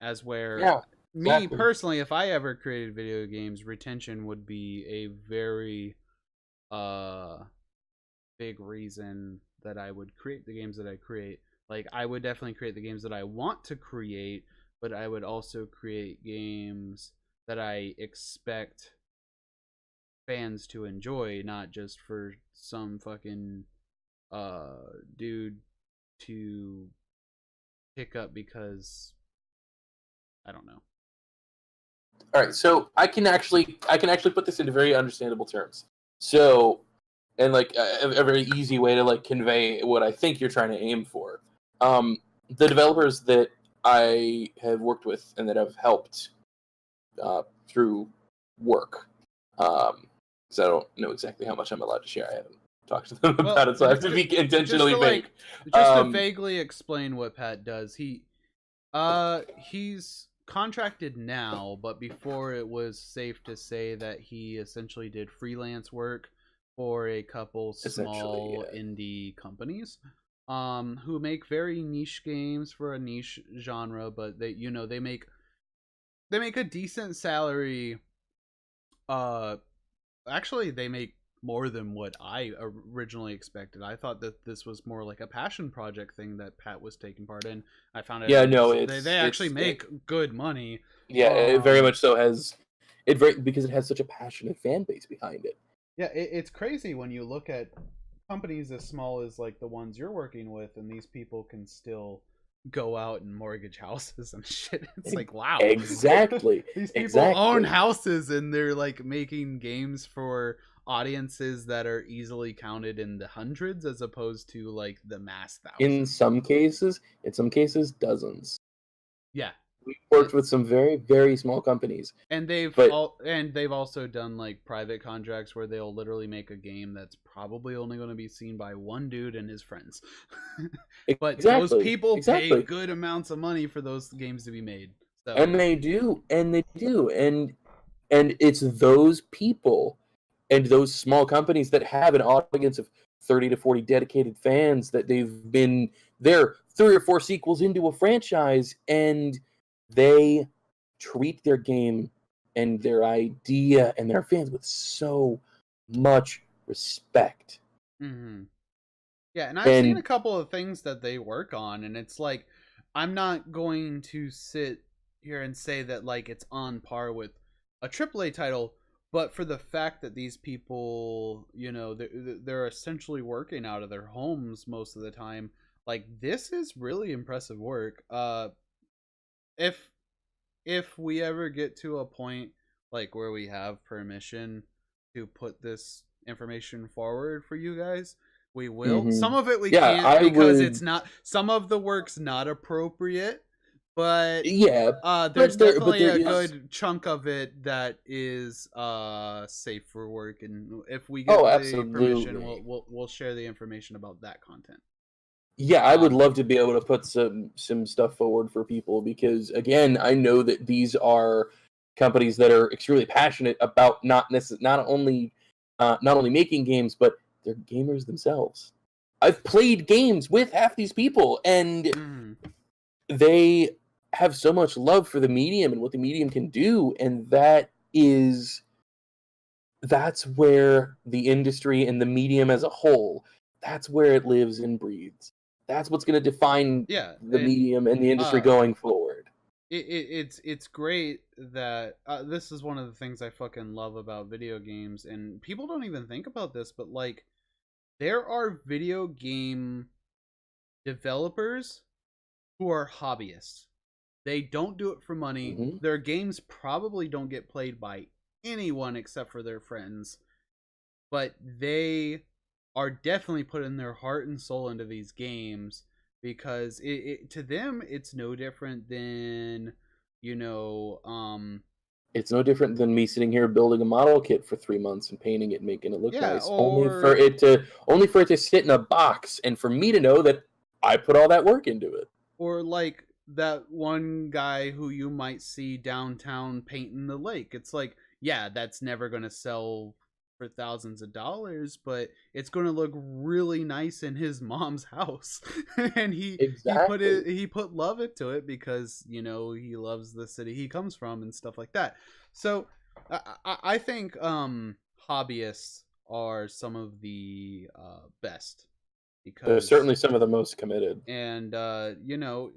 As where Yeah. me Exactly. personally, if I ever created video games, retention would be a very uh big reason that I would create the games that I create. Like, I would definitely create the games that I want to create, but I would also create games that I expect fans to enjoy, not just for some fucking uh dude to pick up because I don't know. All right, so I can actually put this into very understandable terms. So, and like a very easy way to like convey what I think you're trying to aim for. Um, the developers that I have worked with and that have helped through work, because I don't know exactly how much I'm allowed to share. I haven't talked to them Well, about it, so I have to be just intentionally to vague. just to Um, vaguely explain what Pat does. He's contracted now, but before it was safe to say that he essentially did freelance work for a couple essentially, small indie companies who make very niche games for a niche genre, but they make a decent salary. uh Actually, they make more than what I originally expected. I thought that this was more like a passion project thing that Pat was taking part in. I found out yeah, no, they actually make good money. yeah, it very Um, much so has it very because it has such a passionate fan base behind it. yeah, it's crazy when you look at companies as small as like the ones you're working with, and these people can still go out and mortgage houses and shit. It's like, wow. Exactly, These people own exactly. houses and they're like making games for audiences that are easily counted in the hundreds as opposed to like the mass thousands. In some cases, dozens. Yeah. We've And, worked with some very, very small companies, but they've also done like private contracts where they'll literally make a game that's probably only going to be seen by one dude and his friends. But those exactly, people pay exactly, good amounts of money for those games to be made. and So, they do, and it's those people and those small companies that have an audience of 30 to 40 dedicated fans that they've been there 3 or 4 sequels into a franchise, and they treat their game and their idea and their fans with so much respect. mhm. Yeah, and I've seen a And couple of things that they work on, and it's like, I'm not going to sit here and say that like it's on par with a AAA title, but for the fact that these people, they're essentially working out of their homes most of the time, like this is really impressive work. If if we ever get to a point like where we have permission to put this information forward for you guys, we will. Some mhm. of it we Yeah, can't I because would. it's not, some of the work's not appropriate, but Yeah, there's but definitely there a is. good chunk of it that is safe for work, and if we Oh, get the permission, absolutely. we'll share the information about that content. Yeah, I would um love to be able to put some stuff forward for people because again, I know that these are companies that are extremely passionate about not only making games, but they're gamers themselves. I've played games with half these people, and mhm. they have so much love for the medium and what the medium can do, and that's where the industry and the medium as a whole, that's where it lives and breathes. That's what's going to define Yeah, the and medium and the industry going forward. it's great that this is one of the things I fucking love about video games, and people don't even think about this, but like there are video game developers who are hobbyists. They don't do it for money. Mm-hmm. Their games probably don't get played by anyone except for their friends, but they are definitely putting their heart and soul into these games because to them it's no different than you know It's no different than me sitting here building a model kit for 3 months and painting it, making it look yeah nice, only for it to sit in a box, and for me to know that I put all that work into it. or like that one guy who you might see downtown painting the lake. It's like, yeah, that's never going to sell for thousands of dollars, but it's going to look really nice in his mom's house. And Exactly. he put love into it because, you know, he loves the city he comes from and stuff like that. So I think hobbyists are some of the best They're because certainly some of the most committed. and you know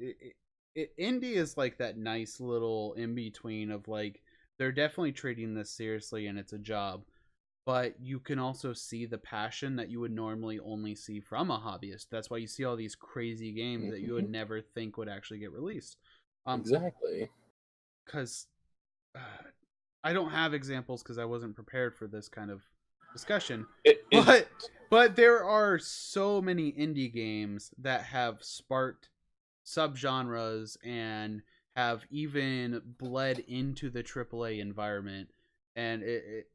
indie is like that nice little in between of like they're definitely treating this seriously and it's a job, but you can also see the passion that you would normally only see from a hobbyist. That's why you see all these crazy games that you would Mm-hmm. never think would actually get released. Exactly. Because I don't have examples because I wasn't prepared for this kind of discussion, It but there are so many indie games that have sparked subgenres and have even bled into the AAA environment. And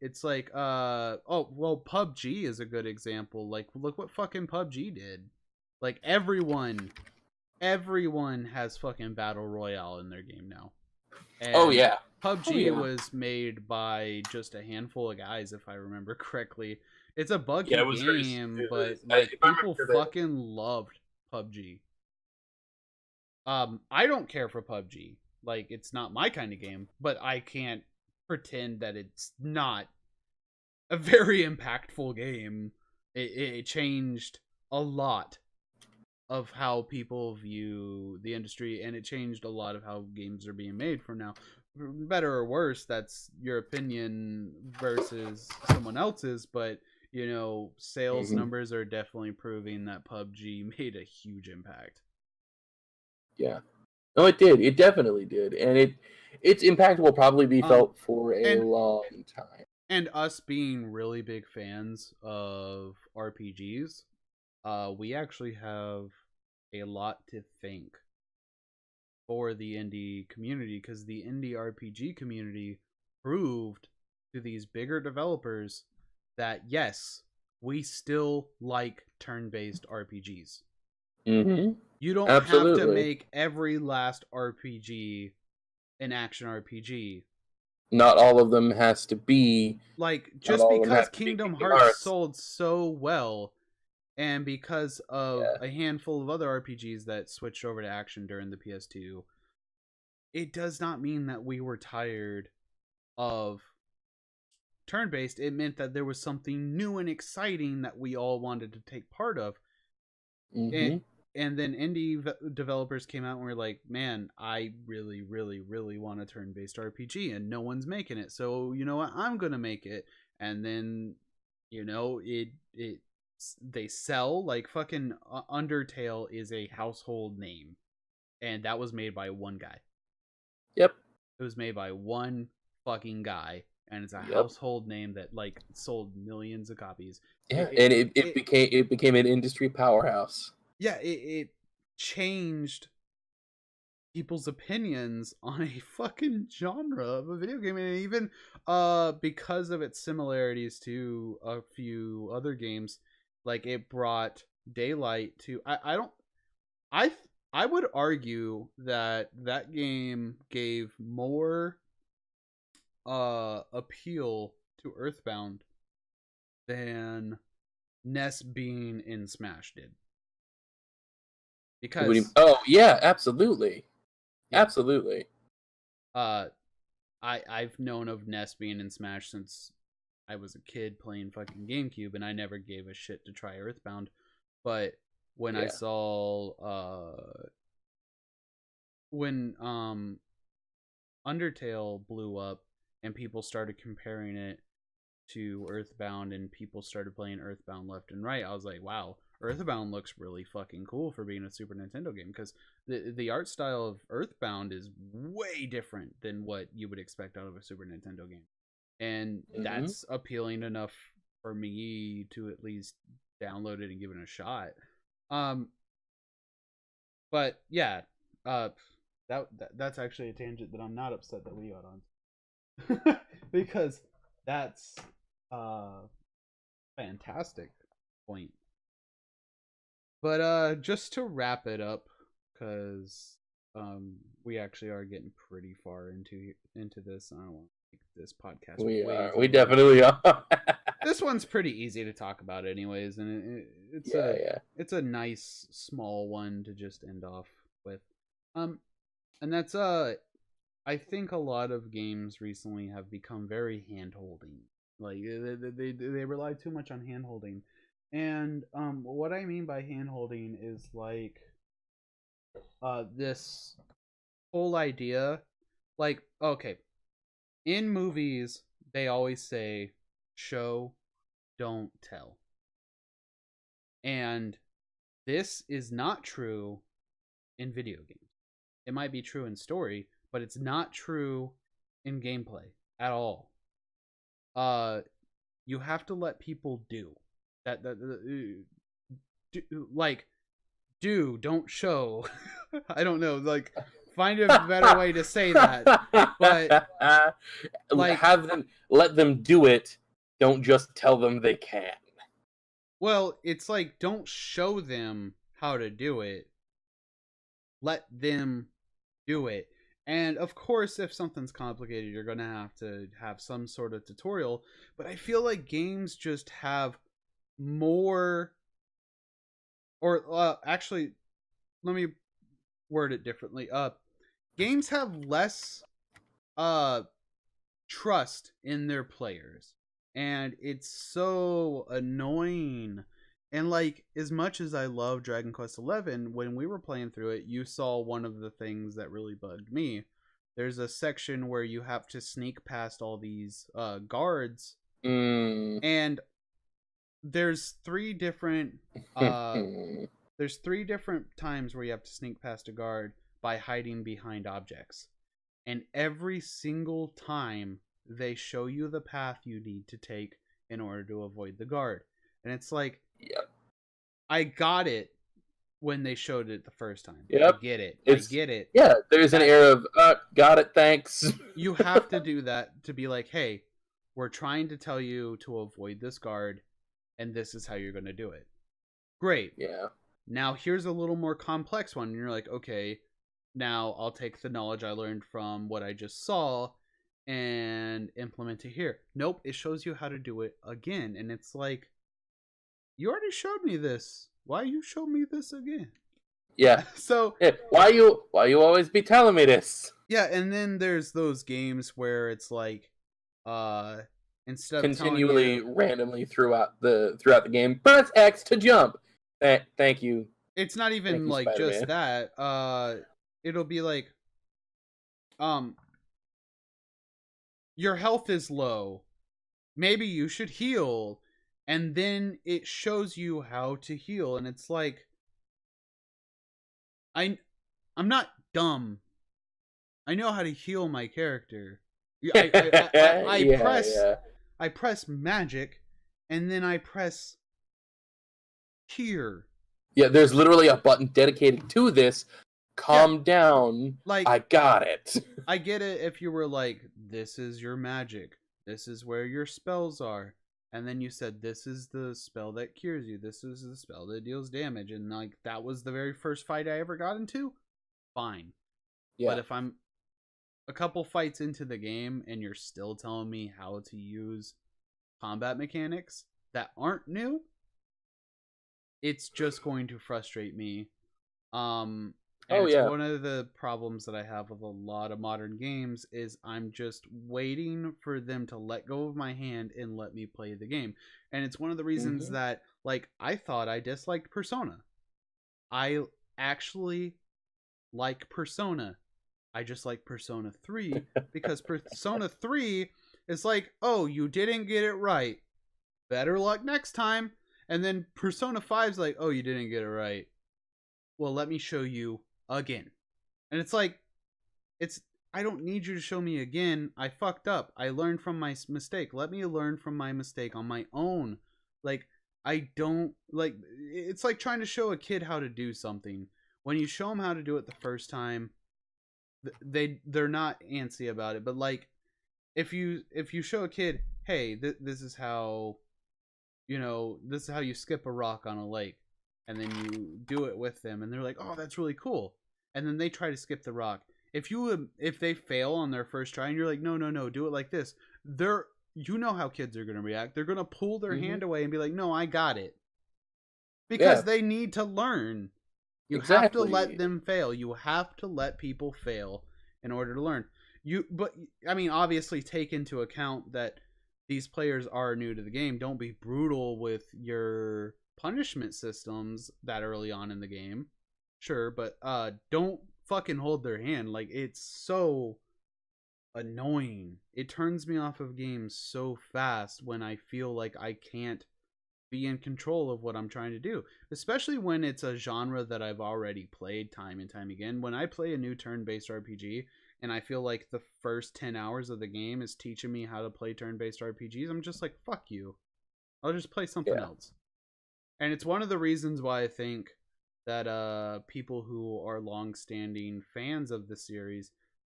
it's like oh well, PUBG is a good example. Like look what fucking PUBG did. Like everyone has fucking battle royale in their game now. Oh And yeah. Oh PUBG yeah. was made by just a handful of guys, if I remember correctly. It's a Yeah, buggy it was very. game, It was, but like if I people remember fucking loved PUBG. I don't care for PUBG. Like it's not my kind of game, but I can't pretend that it's not a very impactful game. It changed a lot of how people view the industry, and it changed a lot of how games are being made from now. Better or worse, that's your opinion versus someone else's, but you know, sales Mhm. numbers are definitely proving that PUBG made a huge impact. Yeah. No, it did. It definitely did, and its impact will probably be Um, felt for a and long time. and us being really big fans of RPGs, we actually have a lot to thank for the indie community because the indie RPG community proved to these bigger developers that yes, we still like turn-based RPGs. Mm-hmm. You don't have to Absolutely. make every last RPG an action RPG. Not all of them has to be. Like Not just all of them because have to be Kingdom Kingdom Hearts Hearts. sold so well and because of Yeah. a handful of other RPGs that switched over to action during the PS2, it does not mean that we were tired of turn based. It meant that there was something new and exciting that we all wanted to take part of. And, Mm-hmm. and then indie developers came out and were like, man, I really, really, really want a turn based RPG and no one's making it. So, you know what? I'm going to make it. And then, you know, they sell like fucking Undertale is a household name. And that was made by one guy. Yep. It was made by one fucking guy, and it's a Yep. household name that like sold millions of copies. Yeah, and it became an industry powerhouse. Yeah, it changed people's opinions on a fucking genre of a video game, and even because of its similarities to a few other games, like it brought daylight to I don't I I would argue that that game gave more appeal to Earthbound than Ness being in Smash did. Because Oh yeah, absolutely. Yeah. Absolutely. I've known of Ness being in Smash since I was a kid playing fucking GameCube, and I never gave a shit to try Earthbound. But when I Yeah. saw when Undertale blew up and people started comparing it to Earthbound and people started playing Earthbound left and right, I was like, wow, Earthbound looks really fucking cool for being a Super Nintendo game, because the art style of Earthbound is way different than what you would expect out of a Super Nintendo game. And Mm-hmm. that's appealing enough for me to at least download it and give it a shot. Um but yeah, uh that's actually a tangent that I'm not upset that we got on. Because that's fantastic point. But just to wrap it up, because we actually are getting pretty far into this. I don't want to make this podcast We way are. too We long. definitely are. This one's pretty easy to talk about anyways, and it's Yeah, yeah. it's a nice small one to just end off with. Um and that's I think a lot of games recently have become very hand holding. Like they rely too much on hand holding. And what I mean by hand holding is like this whole idea, like, okay, in movies they always say show, don't tell. And this is not true in video games. It might be true in story, but it's not true in gameplay at all. Uh, you have to let people do like don't show. I don't know, like, find a better way to say that, but like, Have them let them do it. Don't just tell them they can. well, it's like, don't show them how to do it, let them do it. And of course, if something's complicated, you're gonna have to have some sort of tutorial. But I feel like games just have more, or actually, let me word it differently. Games have less trust in their players, and it's so annoying. And like, as much as I love Dragon Quest 11, when we were playing through it, you saw one of the things that really bugged me. There's a section where you have to sneak past all these guards, Mm. and there's three different uh there's three different times where you have to sneak past a guard by hiding behind objects. And every single time they show you the path you need to take in order to avoid the guard. And it's like, Yep. I got it when they showed it the first time. Yep. I get it. It's yeah. There's an air of got it. Thanks. You have to do that to be like, hey, we're trying to tell you to avoid this guard, and this is how you're going to do it. Great. Yeah. Now here's a little more complex one. And you're like, okay, now I'll take the knowledge I learned from what I just saw and implement it here. Nope, it shows you how to do it again. And it's like, you already showed me this. Why you show me this again? Yeah. So yeah. Why you always be telling me this? yeah, and then there's those games where it's like, instead of Continually you, randomly throughout the game, press X to jump. Thank you. It's not even like Spider-Man. just that. It'll be like, your health is low. Maybe you should heal. And then it shows you how to heal, and it's like, I'm not dumb. I know how to heal my character. I press magic, and then I press here. Yeah, there's literally a button dedicated to this. Calm down. Like, I got it. I get it if you were like, this is your magic. This is where your spells are. And then you said, this is the spell that cures you. This is the spell that deals damage. And like, that was the very first fight I ever got into. Fine. Yeah. But if I'm a couple fights into the game and you're still telling me how to use combat mechanics that aren't new, it's just going to frustrate me. And Oh it's yeah. one of the problems that I have with a lot of modern games is I'm just waiting for them to let go of my hand and let me play the game. And it's one of the reasons Hmm. that like I thought I disliked Persona. I actually like Persona. I just like Persona 3 because Persona 3 is like, "Oh, you didn't get it right. Better luck next time." And then Persona 5 is like, "Oh, you didn't get it right. Well, let me show you again." And it's like, it's I don't need you to show me again. I fucked up. I learned from my mistake. Let me learn from my mistake on my own. Like I don't like it's like trying to show a kid how to do something. When you show them how to do it the first time, they're not antsy about it. But like if you show a kid, "Hey, this is how this is how you skip a rock on a lake," and then you do it with them, and they're like, "Oh, that's really cool," and then they try to skip the rock. If they fail on their first try, and you're like, "No, no, no, do it like this," they're you know how kids are gonna react. They're gonna pull their Hmm. hand away and be like, "No, I got it," Yeah. because they need to learn. You have to let Exactly. them fail. You have to let people fail in order to learn. But I mean, obviously, take into account that these players are new to the game. Don't be brutal with your punishment systems that early on in the game. Sure, but don't fucking hold their hand. Like it's so annoying. It turns me off of games so fast when I feel like I can't be in control of what I'm trying to do, especially when it's a genre that I've already played time and time again. When I play a new turn-based RPG and I feel like the first 10 hours of the game is teaching me how to play turn-based RPGs, I'm just like, fuck you. I'll just play something Yeah. else. And it's one of the reasons why I think that people who are long-standing fans of the series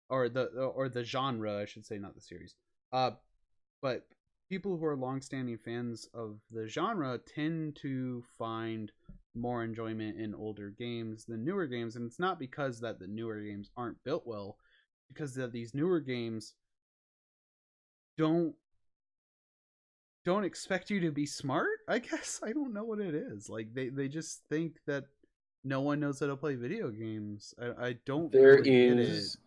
or the genre, I should say, not the series. Uh but people who are long-standing fans of the genre tend to find more enjoyment in older games than newer games, and it's not because that the newer games aren't built well, because that these newer games don't don't expect you to be smart. I guess I don't know what it is. Like they just think that no one knows how to play video games. I don't There really get it. is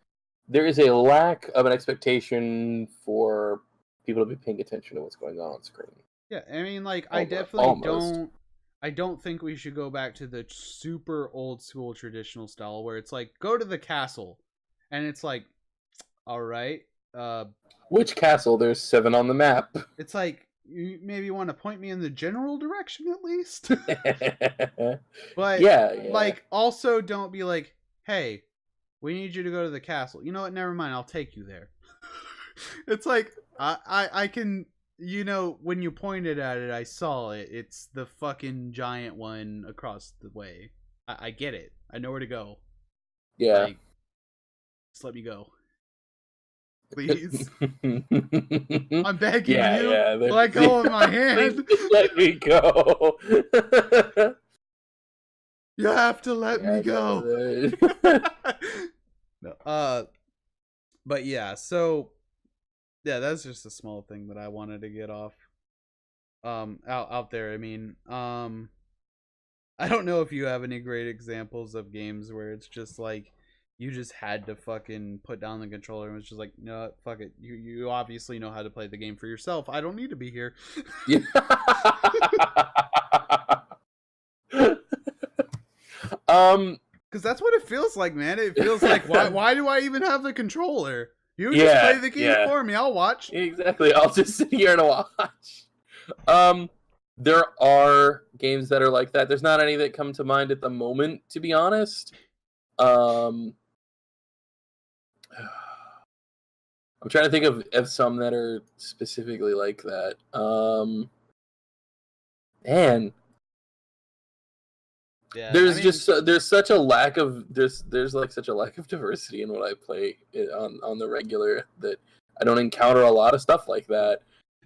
there is a lack of an expectation for people to be paying attention to what's going on screen. Yeah, I mean, like, I Almost. definitely Almost. don't. I don't think we should go back to the super old school traditional style where it's like go to the castle, and it's like, all right, Which castle? There's 7 on the map. it's like you maybe want to point me in the general direction at least, but Yeah, yeah. like also don't be like, hey, we need you to go to the castle. You know what? Never mind. I'll take you there. It's like I can when you pointed at it, I saw it. It's the fucking giant one across the way. I get it. I know where to go. Yeah. Like, just let me go, please. I'm begging Yeah, you. yeah. Let go of my Please hand. just let me go. You have to let me Yeah, go. no, No, but yeah. So yeah, that's just a small thing that I wanted to get off out there. I mean, I don't know if you have any great examples of games where it's just like you just had to fucking put down the controller and was just like, no, fuck it. You obviously know how to play the game for yourself. I don't need to be here. yeah. um. Because that's what it feels like, man. It feels like why do I even have the controller? You just play Yeah, the game yeah. for me. I'll watch. Exactly. I'll just sit here and watch. Um, there are games that are like that. There's not any that come to mind at the moment, to be honest. Um, I'm trying to think of some that are specifically like that. Man, Yeah, I mean, there's such a lack of there's like such a lack of diversity in what I play on the regular that I don't encounter a lot of stuff like that.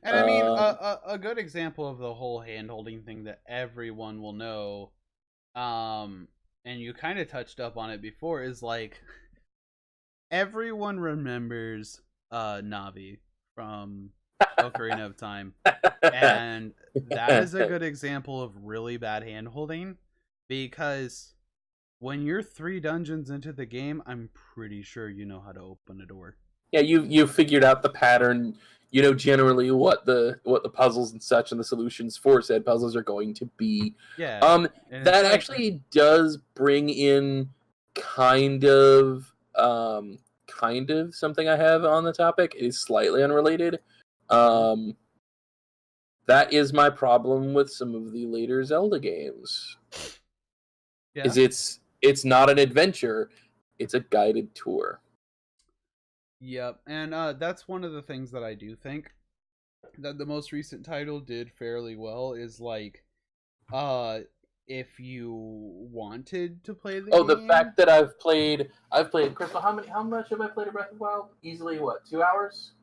and I mean, Um, a good example of the whole hand holding thing that everyone will know, um, and you kind of touched up on it before, is like everyone remembers Navi from Ocarina of Time, and that is a good example of really bad hand holding because when you're 3 dungeons into the game, I'm pretty sure you know how to open a door. Yeah, you've figured out the pattern. You know generally what the puzzles and such and the solutions for said puzzles are going to be. Yeah, and it's That like, actually does bring in kind of something I have on the topic. It is slightly unrelated. That is my problem with some of the later Zelda games. yeah. Is it's not an adventure, it's a guided tour. Yep, and that's one of the things that I do think that the most recent title did fairly well is like, if you wanted to play the game. The fact that I've played Crystal. How much have I played of Breath of the Wild? Easily, what, 2 hours?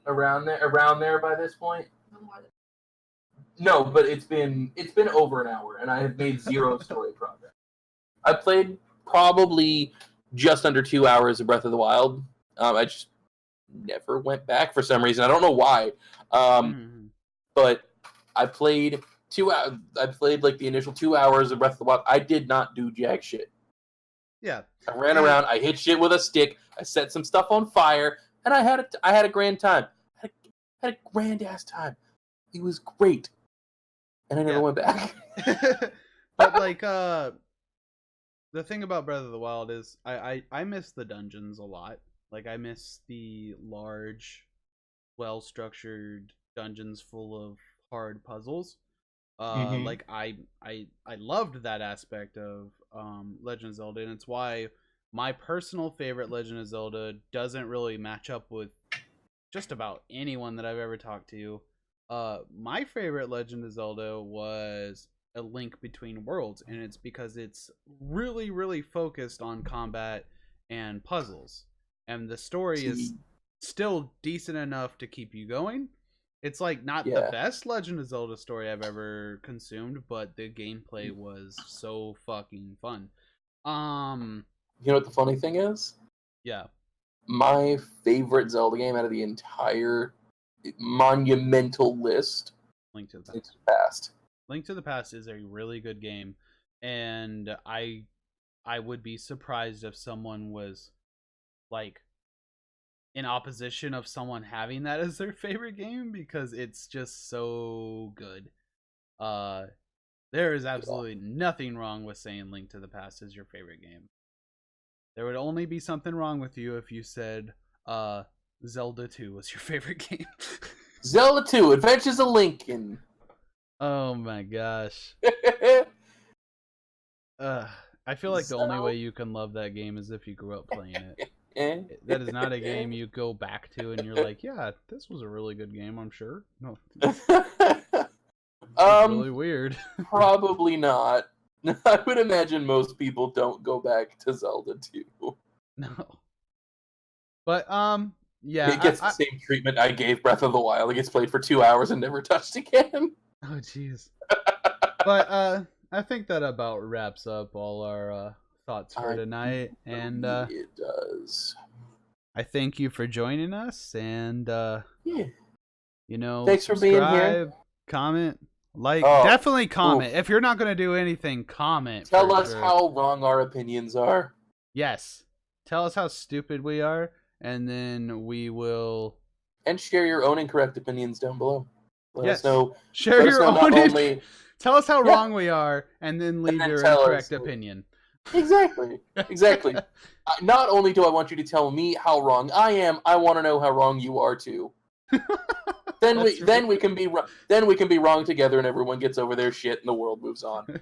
Around there by this point. No, but it's been over an hour, and I have made 0 story progress. I played probably just under 2 hours of Breath of the Wild. I just never went back for some reason. I don't know why. But I played 2 hours. I played like the initial 2 hours of Breath of the Wild. I did not do jack shit. Yeah. I ran around. I hit shit with a stick. I set some stuff on fire, and I had a grand time. I had a grand ass time. It was great, and I never went back. But like, the thing about Breath of the Wild is I miss the dungeons a lot. Like, I miss the large, well-structured dungeons full of hard puzzles. Like, I loved that aspect of Legend of Zelda, and it's why my personal favorite Legend of Zelda doesn't really match up with just about anyone that I've ever talked to. My favorite Legend of Zelda was A Link Between Worlds, and it's because it's really, really focused on combat and puzzles, and the story is still decent enough to keep you going. It's like not the best Legend of Zelda story I've ever consumed, but the gameplay was so fucking fun. You know what the funny thing is? Yeah. My favorite Zelda game out of the entire monumental list, Link to the Past. Link to the Past is a really good game, and I would be surprised if someone was like in opposition of someone having that as their favorite game, because it's just so good. There is absolutely nothing wrong with saying Link to the Past is your favorite game. There would only be something wrong with you if you said Zelda 2 was your favorite game. Zelda 2, Adventures of Lincoln. Oh my gosh. I feel like the only way you can love that game is if you grew up playing it. That is not a game you go back to and you're like, yeah, this was a really good game, I'm sure. No. It's really weird. Probably not. I would imagine most people don't go back to Zelda 2. No. But yeah, it gets the same treatment I gave Breath of the Wild. It gets played for 2 hours and never touched again. Oh jeez. But I think that about wraps up all our thoughts for tonight, and it does. I thank you for joining us, and you know, thanks for being here. Comment, like, definitely comment. If you're not gonna do anything, comment. Tell us how wrong our opinions are. Yes, tell us how stupid we are, and then we will. And share your own incorrect opinions down below. Let us know. Share your own. Tell us how wrong we are, and then leave your incorrect opinion. Exactly. Not only do I want you to tell me how wrong I am, I want to know how wrong you are too. Then we can be wrong together, and everyone gets over their shit, and the world moves on.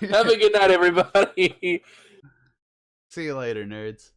Have a good night, everybody. See you later, nerds.